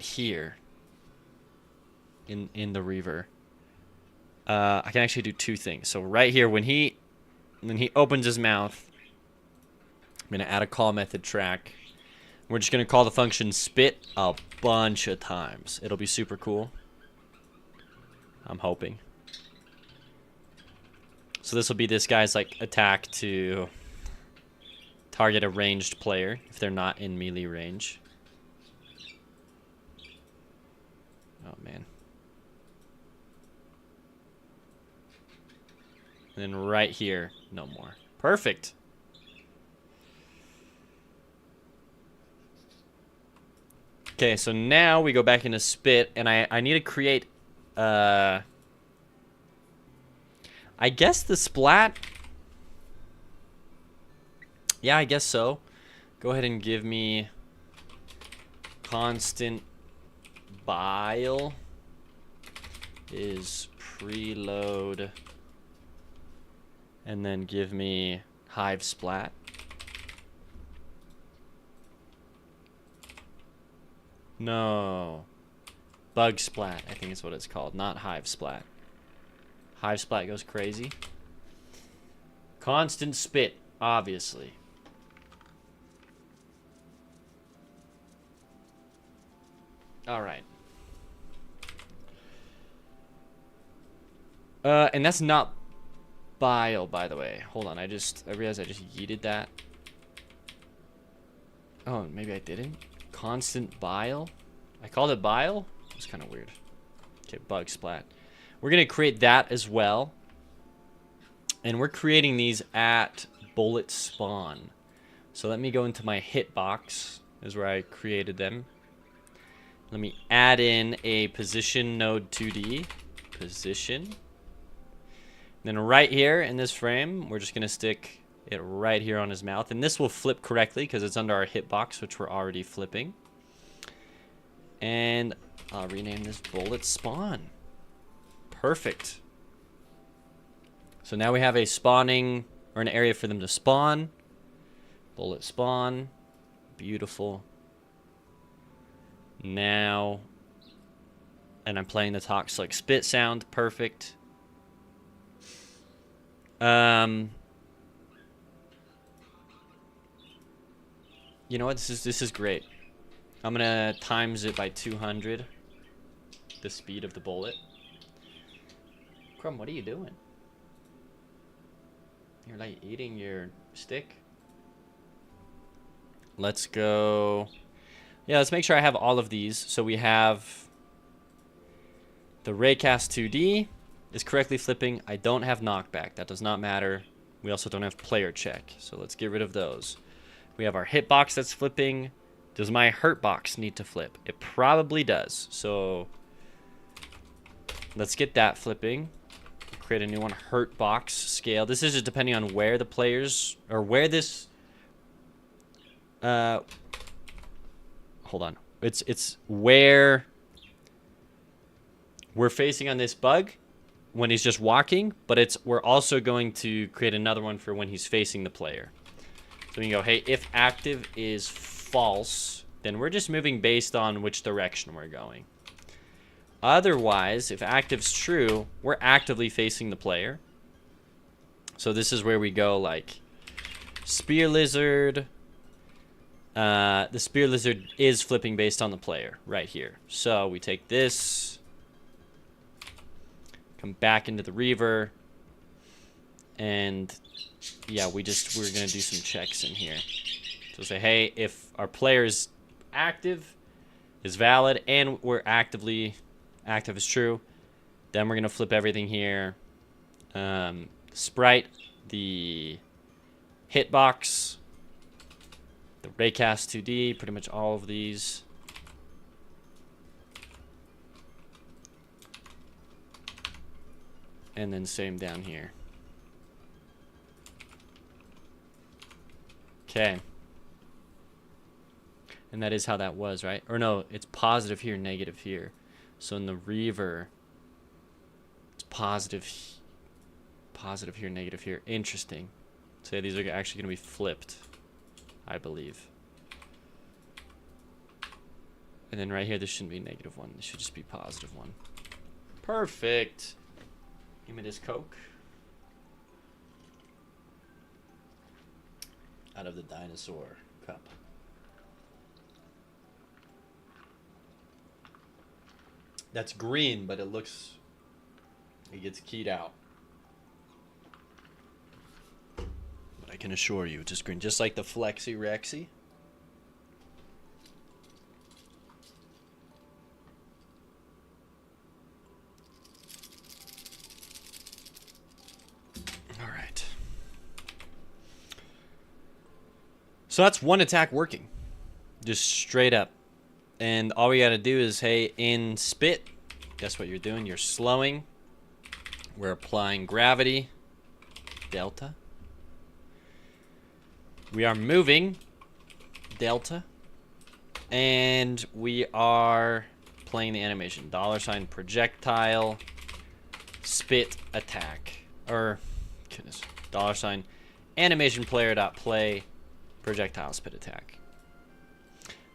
here in the Reaver, I can actually do 2 things. So right here, when he opens his mouth, I'm gonna add a call method track. We're just gonna call the function spit a bunch of times. It'll be super cool. I'm hoping. So this will be this guy's like attack to target a ranged player if they're not in melee range. Oh man. And then right here, no more. Perfect. Okay, so now we go back into spit, and I need to create I guess the splat. Yeah, I guess so. Go ahead and give me constant bile is preload, and then give me hive splat. No. Bug splat, I think is what it's called, not hive splat. Hive splat goes crazy. Constant spit, obviously. Alright. And that's not bile, by the way. Hold on, I realized I just yeeted that. Oh, maybe I didn't? Constant bile? I called it bile? It's kind of weird. Okay, bug splat. We're going to create that as well. And we're creating these at bullet spawn. So let me go into my hitbox, is where I created them. Let me add in a position node 2D. position. Then right here in this frame, we're just going to stick it right here on his mouth. And this will flip correctly because it's under our hitbox, which we're already flipping. And I'll rename this bullet spawn. Perfect. So now we have a spawning, or an area for them to spawn. Bullet spawn. Beautiful. Now, and I'm playing the talk slick spit sound. Perfect. You know what? This is great. I'm gonna times it by 200. The speed of the bullet. Crumb, what are you doing? You're like eating your stick. Let's go. Yeah, let's make sure I have all of these. So we have the Raycast 2D is correctly flipping. I don't have knockback. That does not matter. We also don't have player check. So let's get rid of those. We have our hitbox that's flipping. Does my hurt box need to flip? It probably does. So let's get that flipping. Create a new one, hurt box scale. This is just depending on where the players, or where this hold on. It's where we're facing on this bug when he's just walking, but we're also going to create another one for when he's facing the player. So we can go, hey, if active is false, then we're just moving based on which direction we're going. Otherwise, if active's true, we're actively facing the player. So this is where we go like spear lizard. The spear lizard is flipping based on the player right here. So we take this, come back into the Reaver, and yeah, we're gonna do some checks in here. So say, hey, if our player is active, is valid, and we're active is true, then we're gonna flip everything here. Sprite, the hitbox, the Raycast 2D, pretty much all of these. And then same down here. Okay. And that is how that was, right? Or no, it's positive here, negative here. So in the Reaver, it's positive here, negative here. Interesting. So yeah, these are actually going to be flipped, I believe. And then right here, this shouldn't be -1. This should just be +1. Perfect. Give me this Coke. Out of the dinosaur cup. That's green, but it gets keyed out. But I can assure you, it's just green. Just like the Flexi Rexy. All right. So that's one attack working. Just straight up. And all we gotta do is, hey, in spit, guess what you're doing? You're slowing. We're applying gravity, delta. We are moving, delta. And we are playing the animation. $ projectile, spit, attack. Or, goodness, $ animation player.play, projectile, spit, attack.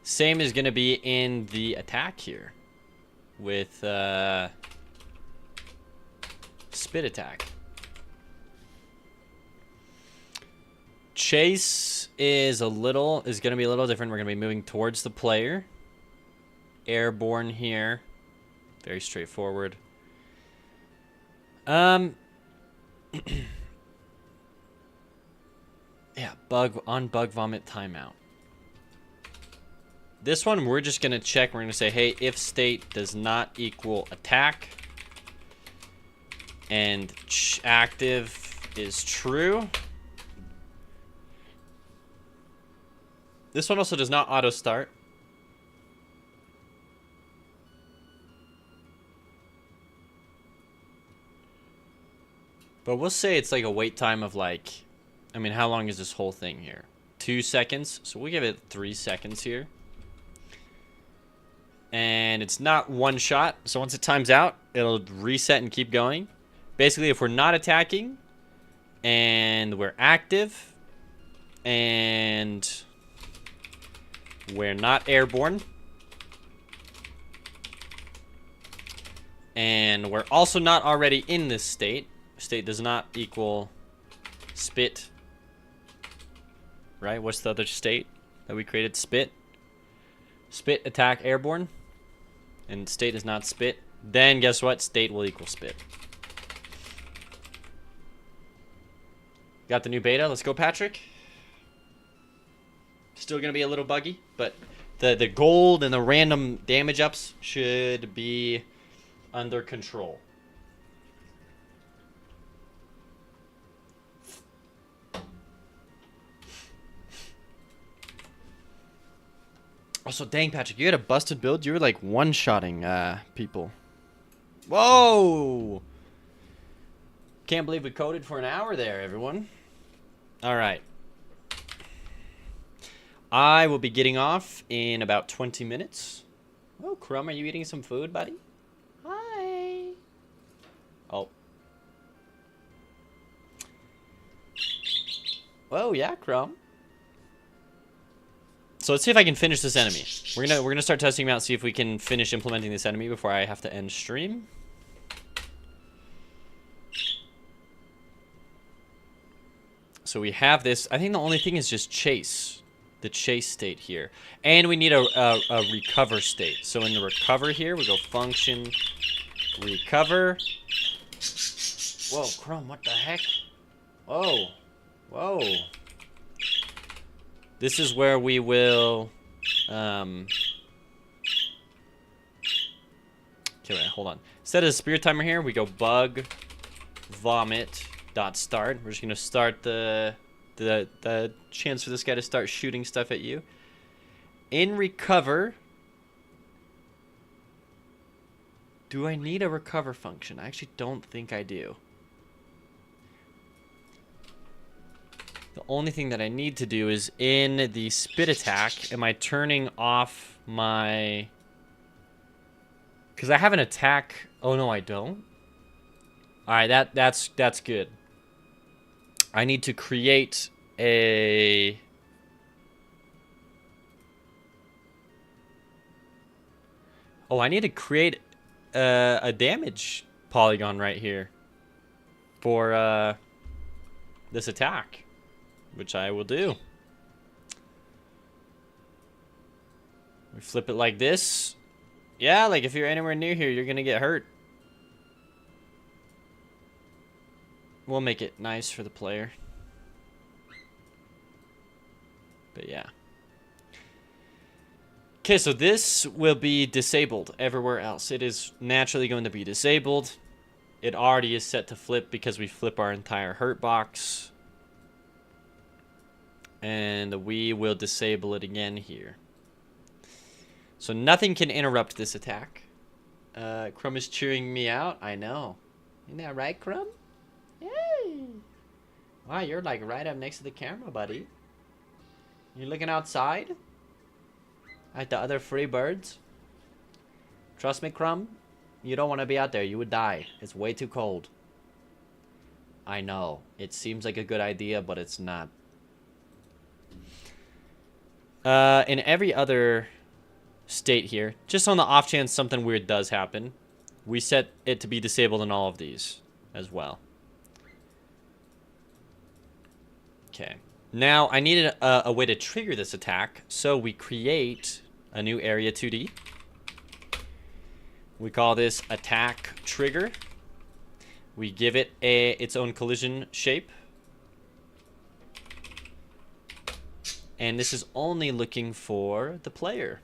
Same is going to be in the attack here with spit attack. Chase is going to be a little different. We're going to be moving towards the player. Airborne here. Very straightforward. Yeah, bug vomit timeout. This one, we're just going to check. We're going to say, hey, if state does not equal attack and active is true. This one also does not auto start. But we'll say it's like a wait time of like, I mean, how long is this whole thing here? 2 seconds. So we'll give it 3 seconds here. And it's not one shot. So once it times out, it'll reset and keep going. Basically, if we're not attacking and we're active and we're not airborne and we're also not already in this state. State does not equal spit. Right? What's the other state that we created? Spit. Spit, attack, airborne. And state is not spit. Then guess what? State will equal spit. Got the new beta. Let's go, Patrick. Still going to be a little buggy, but the gold and the random damage ups should be under control. Also, dang, Patrick, you had a busted build. You were like one-shotting people. Whoa! Can't believe we coded for an hour there, everyone. All right. I will be getting off in about 20 minutes. Oh, Crumb, are you eating some food, buddy? Hi. Oh. Whoa, yeah, Crumb. So let's see if I can finish this enemy. We're gonna start testing him out, see if we can finish implementing this enemy before I have to end stream. So we have this. I think the only thing is just chase. The chase state here. And we need a recover state. So in the recover here, we go function recover. Whoa, Crumb, what the heck? Whoa. Whoa. This is where we will... Okay, wait, hold on. Instead of the spear timer here, we go bug vomit dot start. We're just going to start the chance for this guy to start shooting stuff at you. In recover... Do I need a recover function? I actually don't think I do. The only thing that I need to do is in the spit attack, am I turning off my... Because I have an attack... Oh, no, I don't? Alright, that's good. I need to create a... Oh, I need to create a damage polygon right here for this attack, which I will do. We flip it like this. Yeah, like if you're anywhere near here, you're gonna get hurt. We'll make it nice for the player. But yeah. Okay, so this will be disabled everywhere else. It is naturally going to be disabled. It already is set to flip because we flip our entire hurt box. And we will disable it again here. So nothing can interrupt this attack. Crumb is cheering me out. I know. Isn't that right, Crumb? Yay! Wow, you're like right up next to the camera, buddy. You looking outside? At the other free birds? Trust me, Crumb. You don't want to be out there. You would die. It's way too cold. I know. It seems like a good idea, but it's not. In every other state here, just on the off chance something weird does happen, we set it to be disabled in all of these as well. Okay. Now, I needed a way to trigger this attack, so we create a new area 2D. We call this attack trigger. We give it its own collision shape. And this is only looking for the player.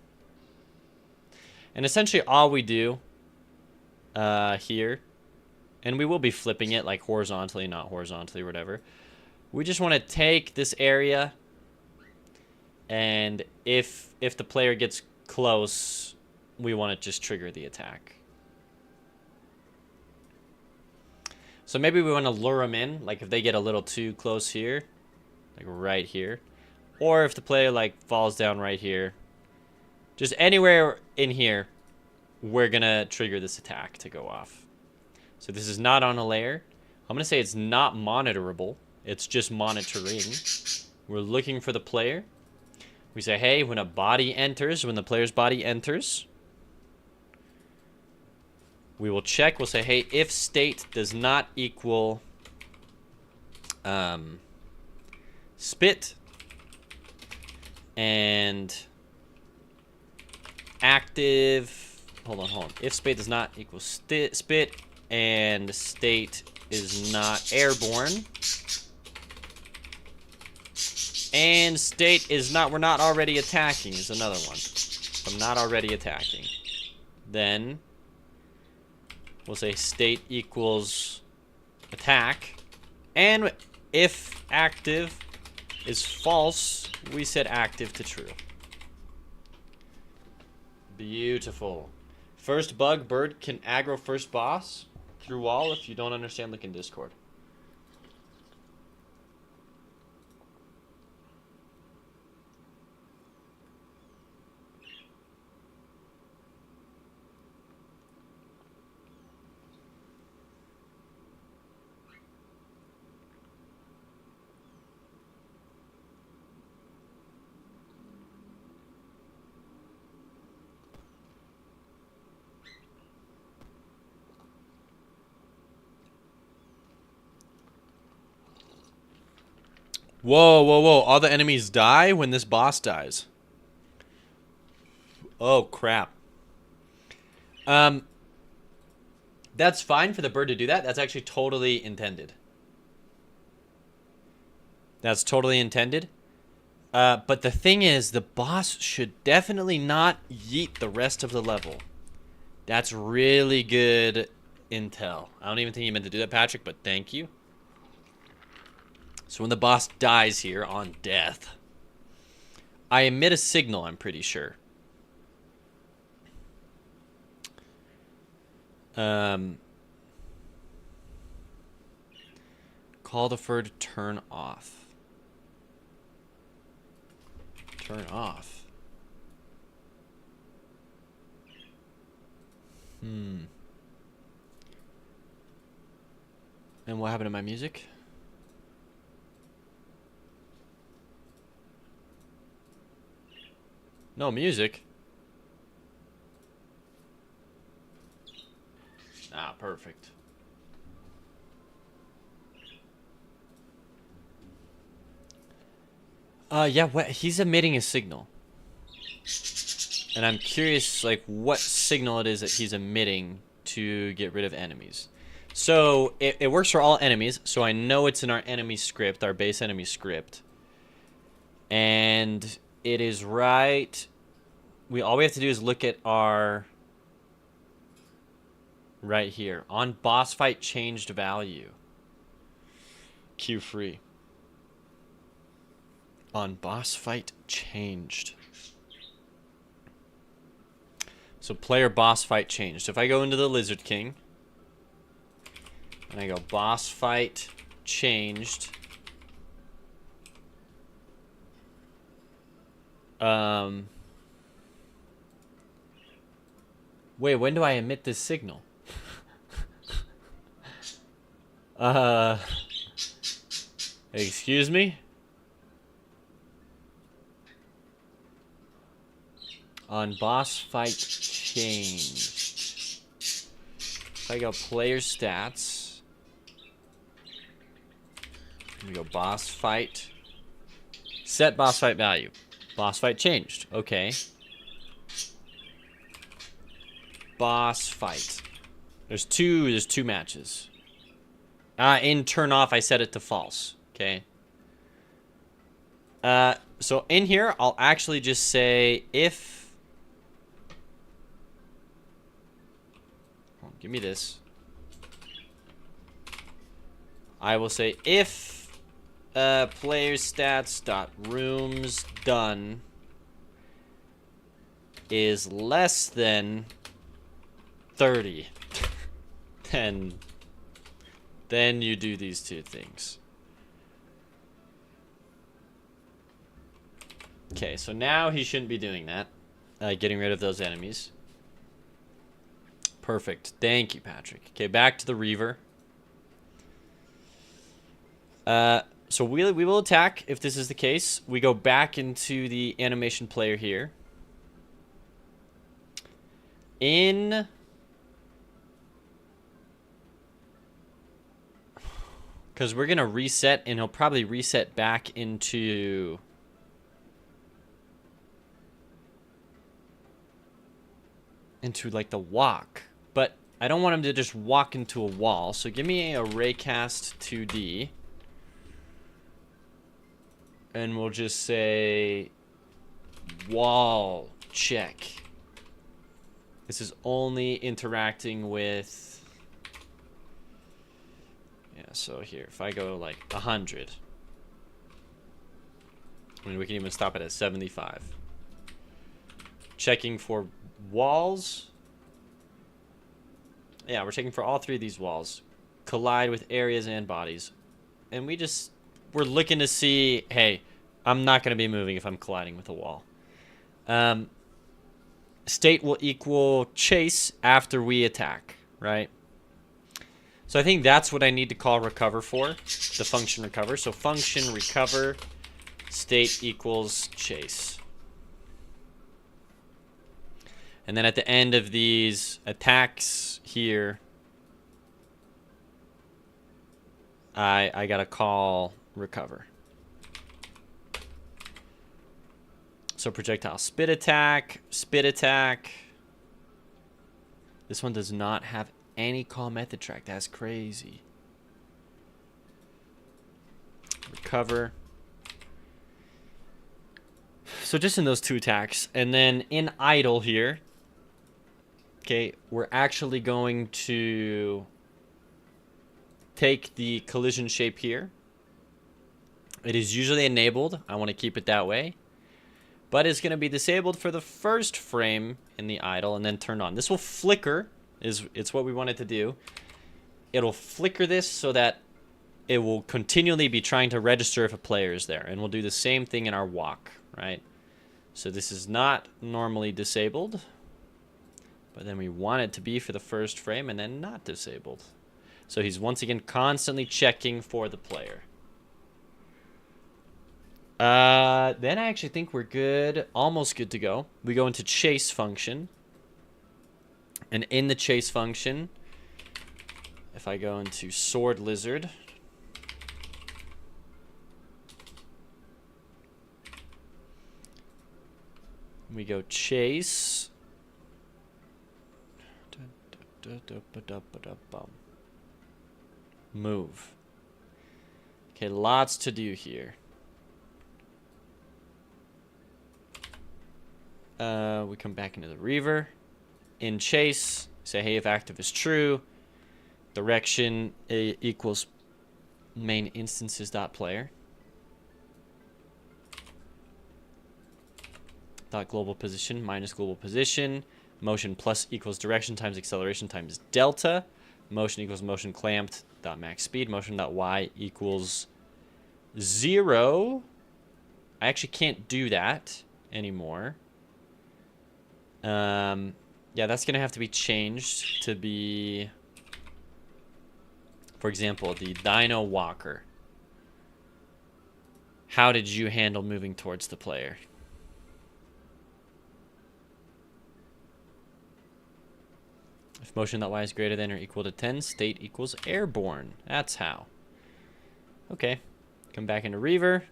And essentially all we do here, and we will be flipping it like horizontally, not horizontally, or whatever. We just want to take this area, and if the player gets close, we want to just trigger the attack. So maybe we want to lure them in, like if they get a little too close here, like right here. Or if the player like falls down right here. Just anywhere in here, we're gonna trigger this attack to go off. So this is not on a layer. I'm gonna say it's not monitorable. It's just monitoring. We're looking for the player. We say, hey, when a body enters, when the player's body enters, we will check. We'll say, hey, if state does not equal spit and active, hold on. If spit does not equal spit and state is not airborne, and state is not, we're not already attacking is another one. If I'm not already attacking, then we'll say state equals attack. And if active is false, we set active to true. Beautiful. First bug, bird can aggro first boss through wall. If you don't understand, look in Discord. Whoa, whoa, whoa. All the enemies die when this boss dies. Oh, crap. That's fine for the bird to do that. That's actually totally intended. That's totally intended. But the thing is, the boss should definitely not yeet the rest of the level. That's really good intel. I don't even think you meant to do that, Patrick, but thank you. So when the boss dies here on death, I emit a signal, I'm pretty sure. Call the fur to turn off. Turn off. And what happened to my music? No music. Ah, perfect. Yeah, he's emitting a signal. And I'm curious, like, what signal it is that he's emitting to get rid of enemies. So, it works for all enemies, so I know it's in our enemy script, our base enemy script. And it is right. All we have to do is look at our right here on boss fight changed value. Q free. On boss fight changed. So player boss fight changed. If I go into the Lizard King and I go boss fight changed. Wait, when do I emit this signal? Excuse me? On boss fight changed. If I go player stats. We go boss fight. Set boss fight value. Boss fight changed. Okay. Boss fight. There's two matches. In turn off, I set it to false. Okay. So in here, I'll actually just say if. Oh, give me this. I will say if player stats dot rooms done is less than 30, then Then you do these two things. Okay, so now he shouldn't be doing that. Getting rid of those enemies. Perfect. Thank you, Patrick. Okay, back to the Reaver. So we will attack if this is the case. We go back into the animation player here. Because we're going to reset, and he'll probably reset back into... like the walk. But I don't want him to just walk into a wall. So give me a raycast 2D. And we'll just say wall check. This is only interacting with... Yeah, so here, if I go like 100. I mean, we can even stop it at 75. Checking for walls. Yeah, we're checking for all three of these walls. Collide with areas and bodies. And we're looking to see, hey, I'm not going to be moving if I'm colliding with a wall. State will equal chase after we attack, right? So I think that's what I need to call recover for, the function recover. So function recover, state equals chase. And then at the end of these attacks here, I got to call recover. So projectile spit attack, spit attack. This one does not have any call method track. That's crazy. Recover. So just in those two attacks. And then in idle here, okay, we're actually going to take the collision shape here. It is usually enabled. I want to keep it that way. But it's going to be disabled for the first frame in the idle and then turned on. This will flicker. It's what we want it to do. It'll flicker this so that it will continually be trying to register if a player is there. And we'll do the same thing in our walk, right? So this is not normally disabled. But then we want it to be for the first frame and then not disabled. So he's once again constantly checking for the player. Then I actually think we're good, almost good to go. We go into chase function. And in the chase function, if I go into sword lizard, we go chase. Move. Okay, lots to do here. We come back into the Reaver. In chase, say, hey, if active is true, direction equals main instances dot player. Dot global position minus global position. Motion plus equals direction times acceleration times delta. Motion equals motion clamped dot max speed. Motion dot y equals 0. I actually can't do that anymore. Yeah, that's going to have to be changed to be, for example, the Dino Walker. How did you handle moving towards the player? If motion.y is greater than or equal to 10, state equals airborne. That's how. Okay. Come back into Reaver.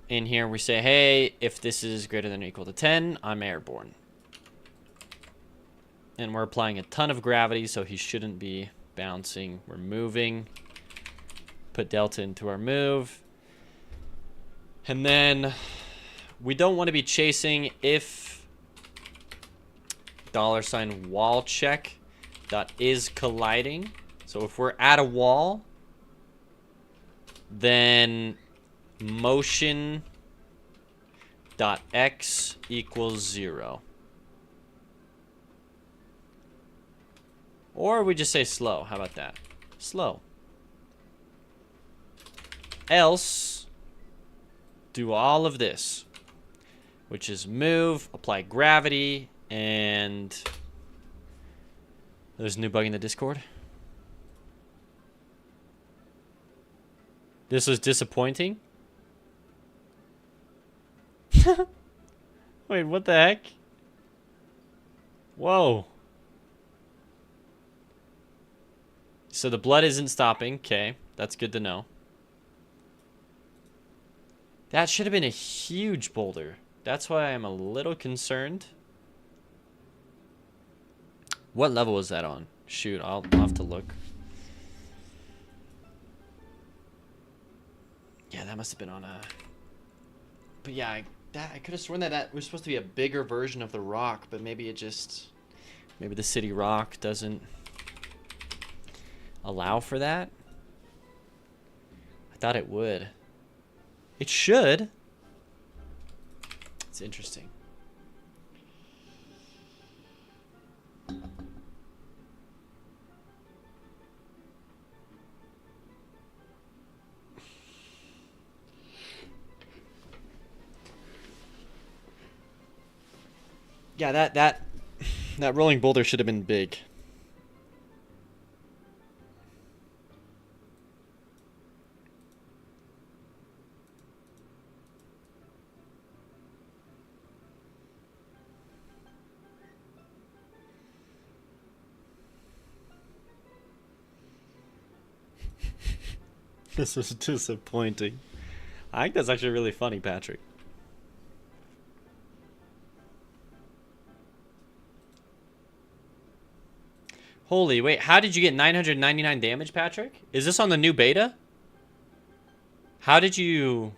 In here we say, hey, if this is greater than or equal to 10, I'm airborne. And we're applying a ton of gravity, so he shouldn't be bouncing. We're moving. Put delta into our move. And then we don't want to be chasing if $wall check dot is colliding. So if we're at a wall, then motion dot x equals 0. Or we just say slow. How about that? Slow. Else, do all of this, which is move, apply gravity, and there's a new bug in the Discord. This was disappointing. Wait, what the heck? Whoa. So the blood isn't stopping. Okay, that's good to know. That should have been a huge boulder. That's why I'm a little concerned. What level was that on? Shoot, I'll have to look. Yeah, that must have been on a... But yeah, I could have sworn that was supposed to be a bigger version of the rock, but maybe it just... Maybe the city rock doesn't allow for that. I thought it would. It should. It's interesting. Yeah, that rolling boulder should have been big. This was disappointing. I think that's actually really funny, Patrick. Holy, wait, how did you get 999 damage, Patrick? Is this on the new beta? How did you...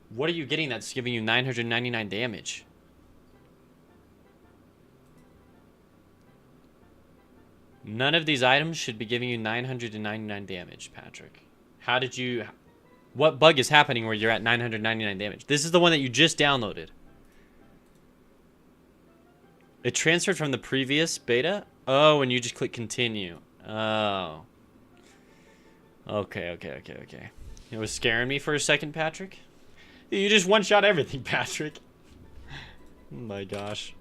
What are you getting that's giving you 999 damage? None of these items should be giving you 999 damage, Patrick. How did you... What bug is happening where you're at 999 damage? This is the one that you just downloaded. It transferred from the previous beta? Oh, and you just click continue. Oh. Okay. It was scaring me for a second, Patrick. You just one-shot everything, Patrick. Oh my gosh.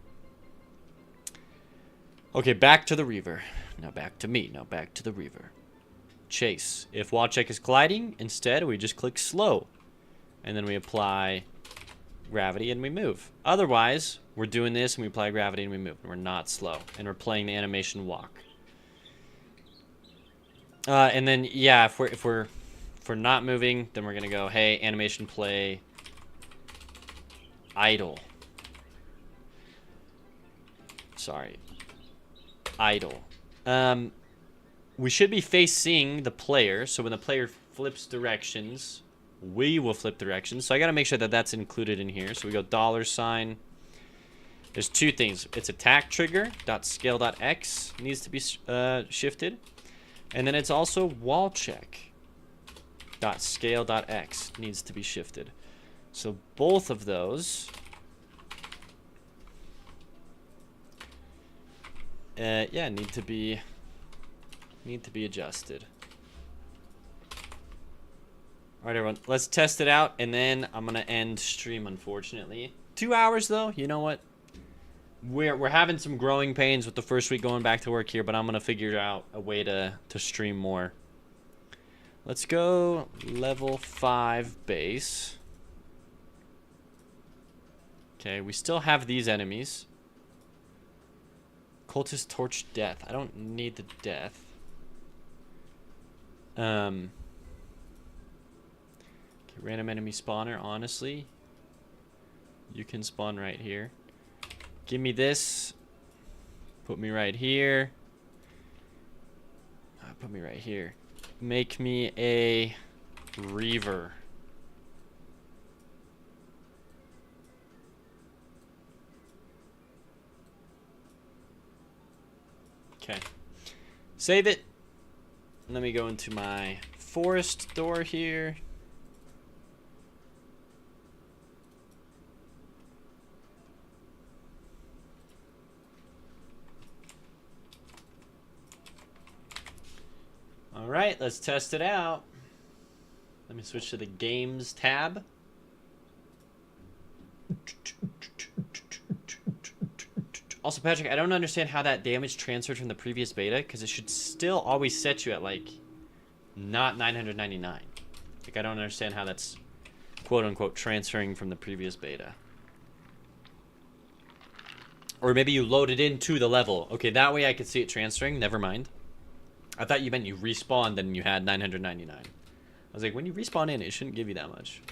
Okay, back to the Reaver. Now back to me. Now back to the Reaver. Chase. If wall check is colliding, instead we just click slow. And then we apply gravity and we move. Otherwise, we're doing this and we apply gravity and we move. And we're not slow. And we're playing the animation walk. And then, yeah, if we're not moving, then we're gonna go, hey, animation play idle. Sorry. Idle. We should be facing the player, so when the player flips directions, we will flip directions. So I gotta make sure that that's included in here. So we go $sign. There's two things. It's attack trigger .scale.x needs to be shifted, and then it's also wall check .scale.x needs to be shifted. So both of those. Yeah, need to be adjusted. All right, everyone, let's test it out, and then I'm gonna end stream. Unfortunately, 2 hours though. You know what? We're having some growing pains with the first week going back to work here, but I'm gonna figure out a way to stream more. Let's go level 5 base. Okay, we still have these enemies. Cultist torch death. I don't need the death. Okay, random enemy spawner, honestly. You can spawn right here. Give me this. Put me right here. Put me right here. Make me a Reaver. Okay. Save it. Let me go into my forest door here. Alright, let's test it out. Let me switch to the games tab. Also, Patrick, I don't understand how that damage transferred from the previous beta, because it should still always set you at, like, not 999. Like, I don't understand how that's, quote-unquote, transferring from the previous beta. Or maybe you load it into the level. Okay, that way I could see it transferring. Never mind. I thought you meant you respawned and you had 999. I was like, when you respawn in, it shouldn't give you that much.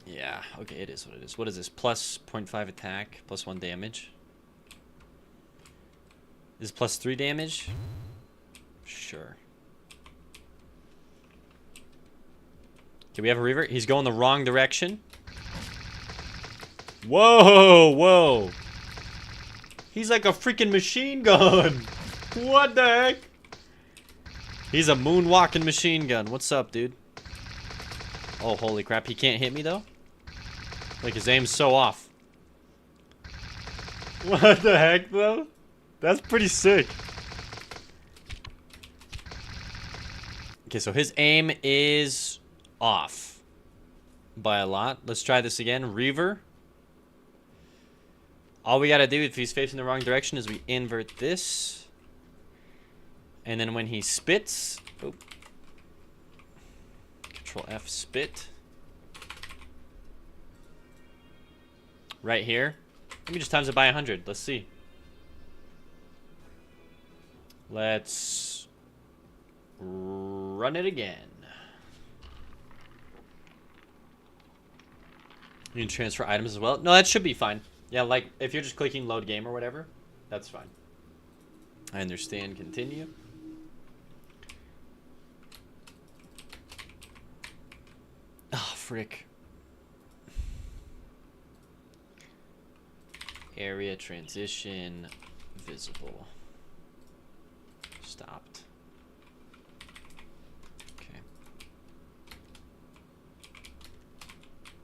Yeah, okay, it is what it is. What is this? Plus 0.5 attack, plus 1 damage. Is plus 3 damage? Sure. Okay, we have a Reaver. He's going the wrong direction. Whoa, whoa. He's like a freaking machine gun. What the heck? He's a moonwalking machine gun. What's up, dude? Oh, holy crap. He can't hit me, though? Like, his aim's so off. What the heck, though? That's pretty sick. Okay, so his aim is off by a lot. Let's try this again. Reaver. All we gotta do if he's facing the wrong direction is we invert this. And then when he spits... Oh. Control F, spit. Right here. Let me just times it by 100. Let's see. Let's run it again. You can transfer items as well. No, that should be fine. Yeah, like if you're just clicking load game or whatever, that's fine. I understand. Continue. Oh, frick. Area transition visible. Stopped. Okay.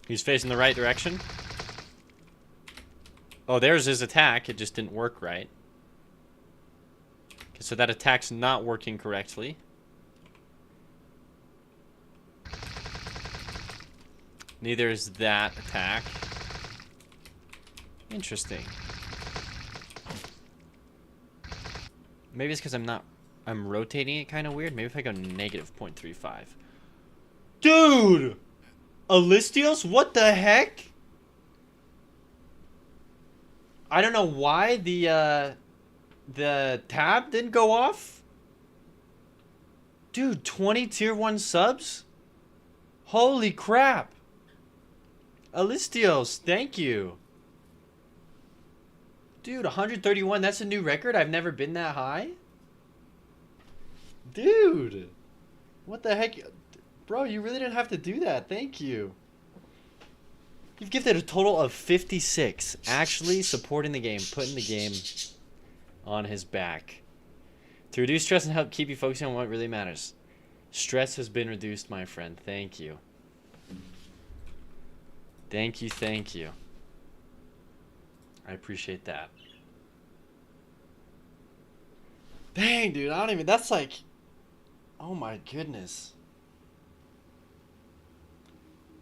He's facing the right direction. Oh, there's his attack. It just didn't work right. Okay, so that attack's not working correctly. Neither is that attack. Interesting. Maybe it's because I'm rotating it kind of weird. Maybe if I go negative 0.35. Dude! Alistios? What the heck? I don't know why the tab didn't go off. Dude, 20 tier 1 subs? Holy crap. Alistios, thank you. Dude, 131, that's a new record? I've never been that high? Dude! What the heck? Bro, you really didn't have to do that. Thank you. You've gifted a total of 56. Actually supporting the game, putting the game on his back. To reduce stress and help keep you focusing on what really matters. Stress has been reduced, my friend. Thank you. Thank you, thank you. I appreciate that. Dang, dude, I don't even... That's like... Oh my goodness.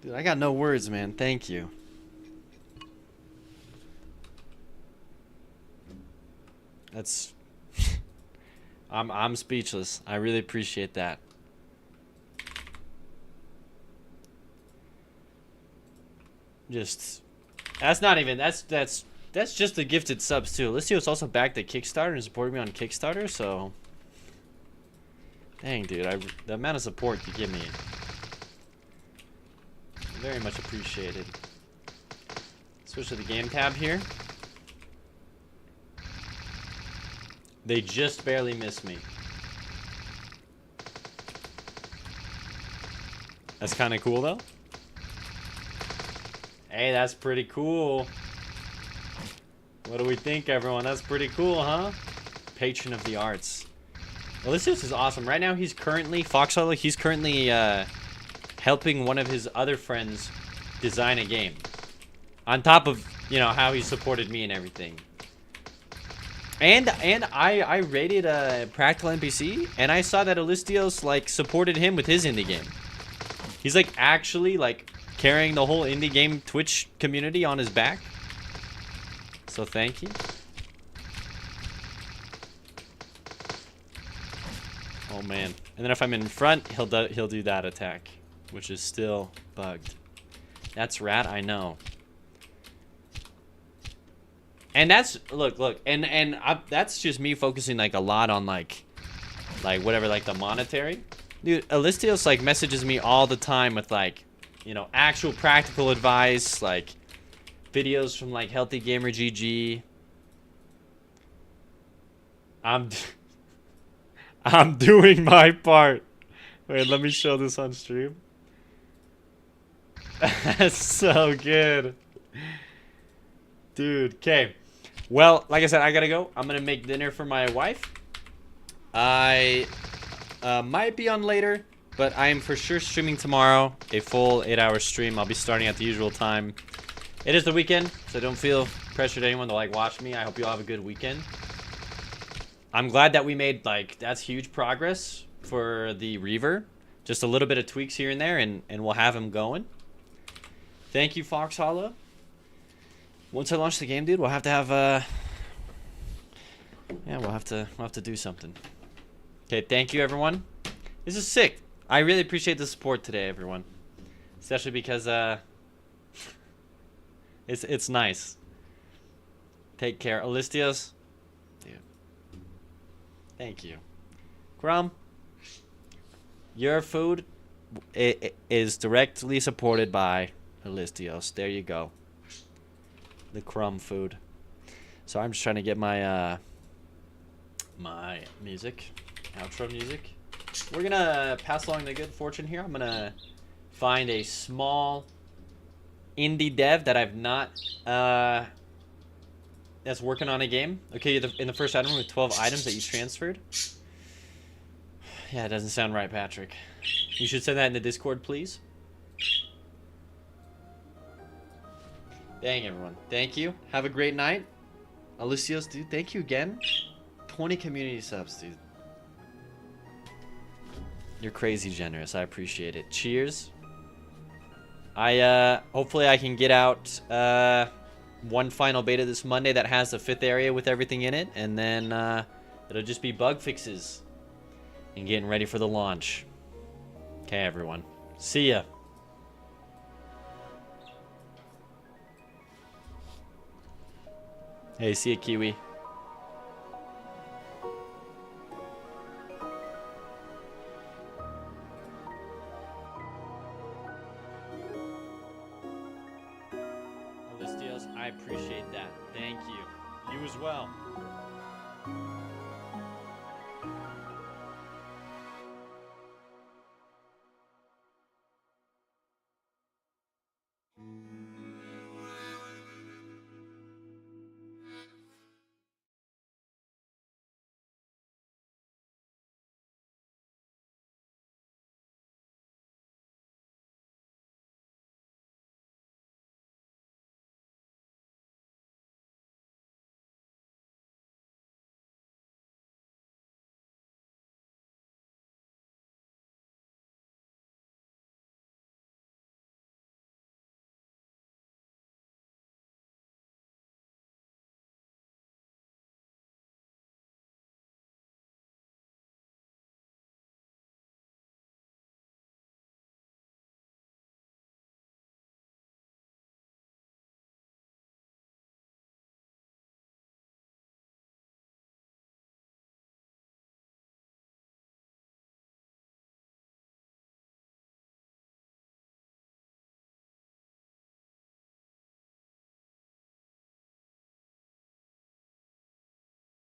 Dude, I got no words, man. Thank you. That's... I'm speechless. I really appreciate that. Just... That's not even... That's just the gifted subs, too. Alessio's also backed at Kickstarter and supported me on Kickstarter, so... Dang, dude. The amount of support you give me... Very much appreciated. Switch to the game tab here. They just barely missed me. That's kind of cool, though. Hey, that's pretty cool. What do we think, everyone? That's pretty cool, huh? Patron of the arts. Well, this is awesome. Right now, he's currently... Foxhole, he's currently... helping one of his other friends design a game. On top of, you know, how he supported me and everything. And I rated Practical NPC, and I saw that Alistios like supported him with his indie game. He's like actually like carrying the whole indie game Twitch community on his back. So thank you. Oh man. And then if I'm in front, he'll do that attack, which is still bugged. That's rat, I know. And that's look, and that's just me focusing like a lot on like whatever, like the monetary. Dude, Alistios like messages me all the time with like, you know, actual practical advice, like videos from like Healthy Gamer GG. I'm doing my part. Wait, let me show this on stream. That's so good. Dude, okay. Well, like I said, I gotta go. I'm gonna make dinner for my wife. I might be on later, but I am for sure streaming tomorrow. A full 8-hour stream. I'll be starting at the usual time. It is the weekend, so don't feel pressured anyone to like watch me. I hope you all have a good weekend. I'm glad that we made like, that's huge progress for the Reaver. Just a little bit of tweaks here and there, and we'll have him going. Thank you, Fox Hollow. Once I launch the game, dude, we'll have to have yeah, we'll have to do something. Okay, thank you, everyone. This is sick. I really appreciate the support today, everyone. Especially because it's nice. Take care, Alistios. Dude. Thank you. Crumb. Your food is directly supported by Alistios. There you go. The crumb food. So I'm just trying to get my my music, outro music. We're gonna pass along the good fortune here. I'm gonna find a small indie dev that I've not that's working on a game. Okay, in the first item with 12 items that you transferred. Yeah, it doesn't sound right, Patrick. You should send that in the Discord, please. Dang, everyone. Thank you. Have a great night. Alicios, dude, thank you again. 20 community subs, dude. You're crazy generous. I appreciate it. Cheers. Hopefully I can get out one final beta this Monday that has the 5th area with everything in it, and then it'll just be bug fixes and getting ready for the launch. Okay, everyone. See ya. Hey, see ya, Kiwi. Alistios, I appreciate that. Thank you. You as well.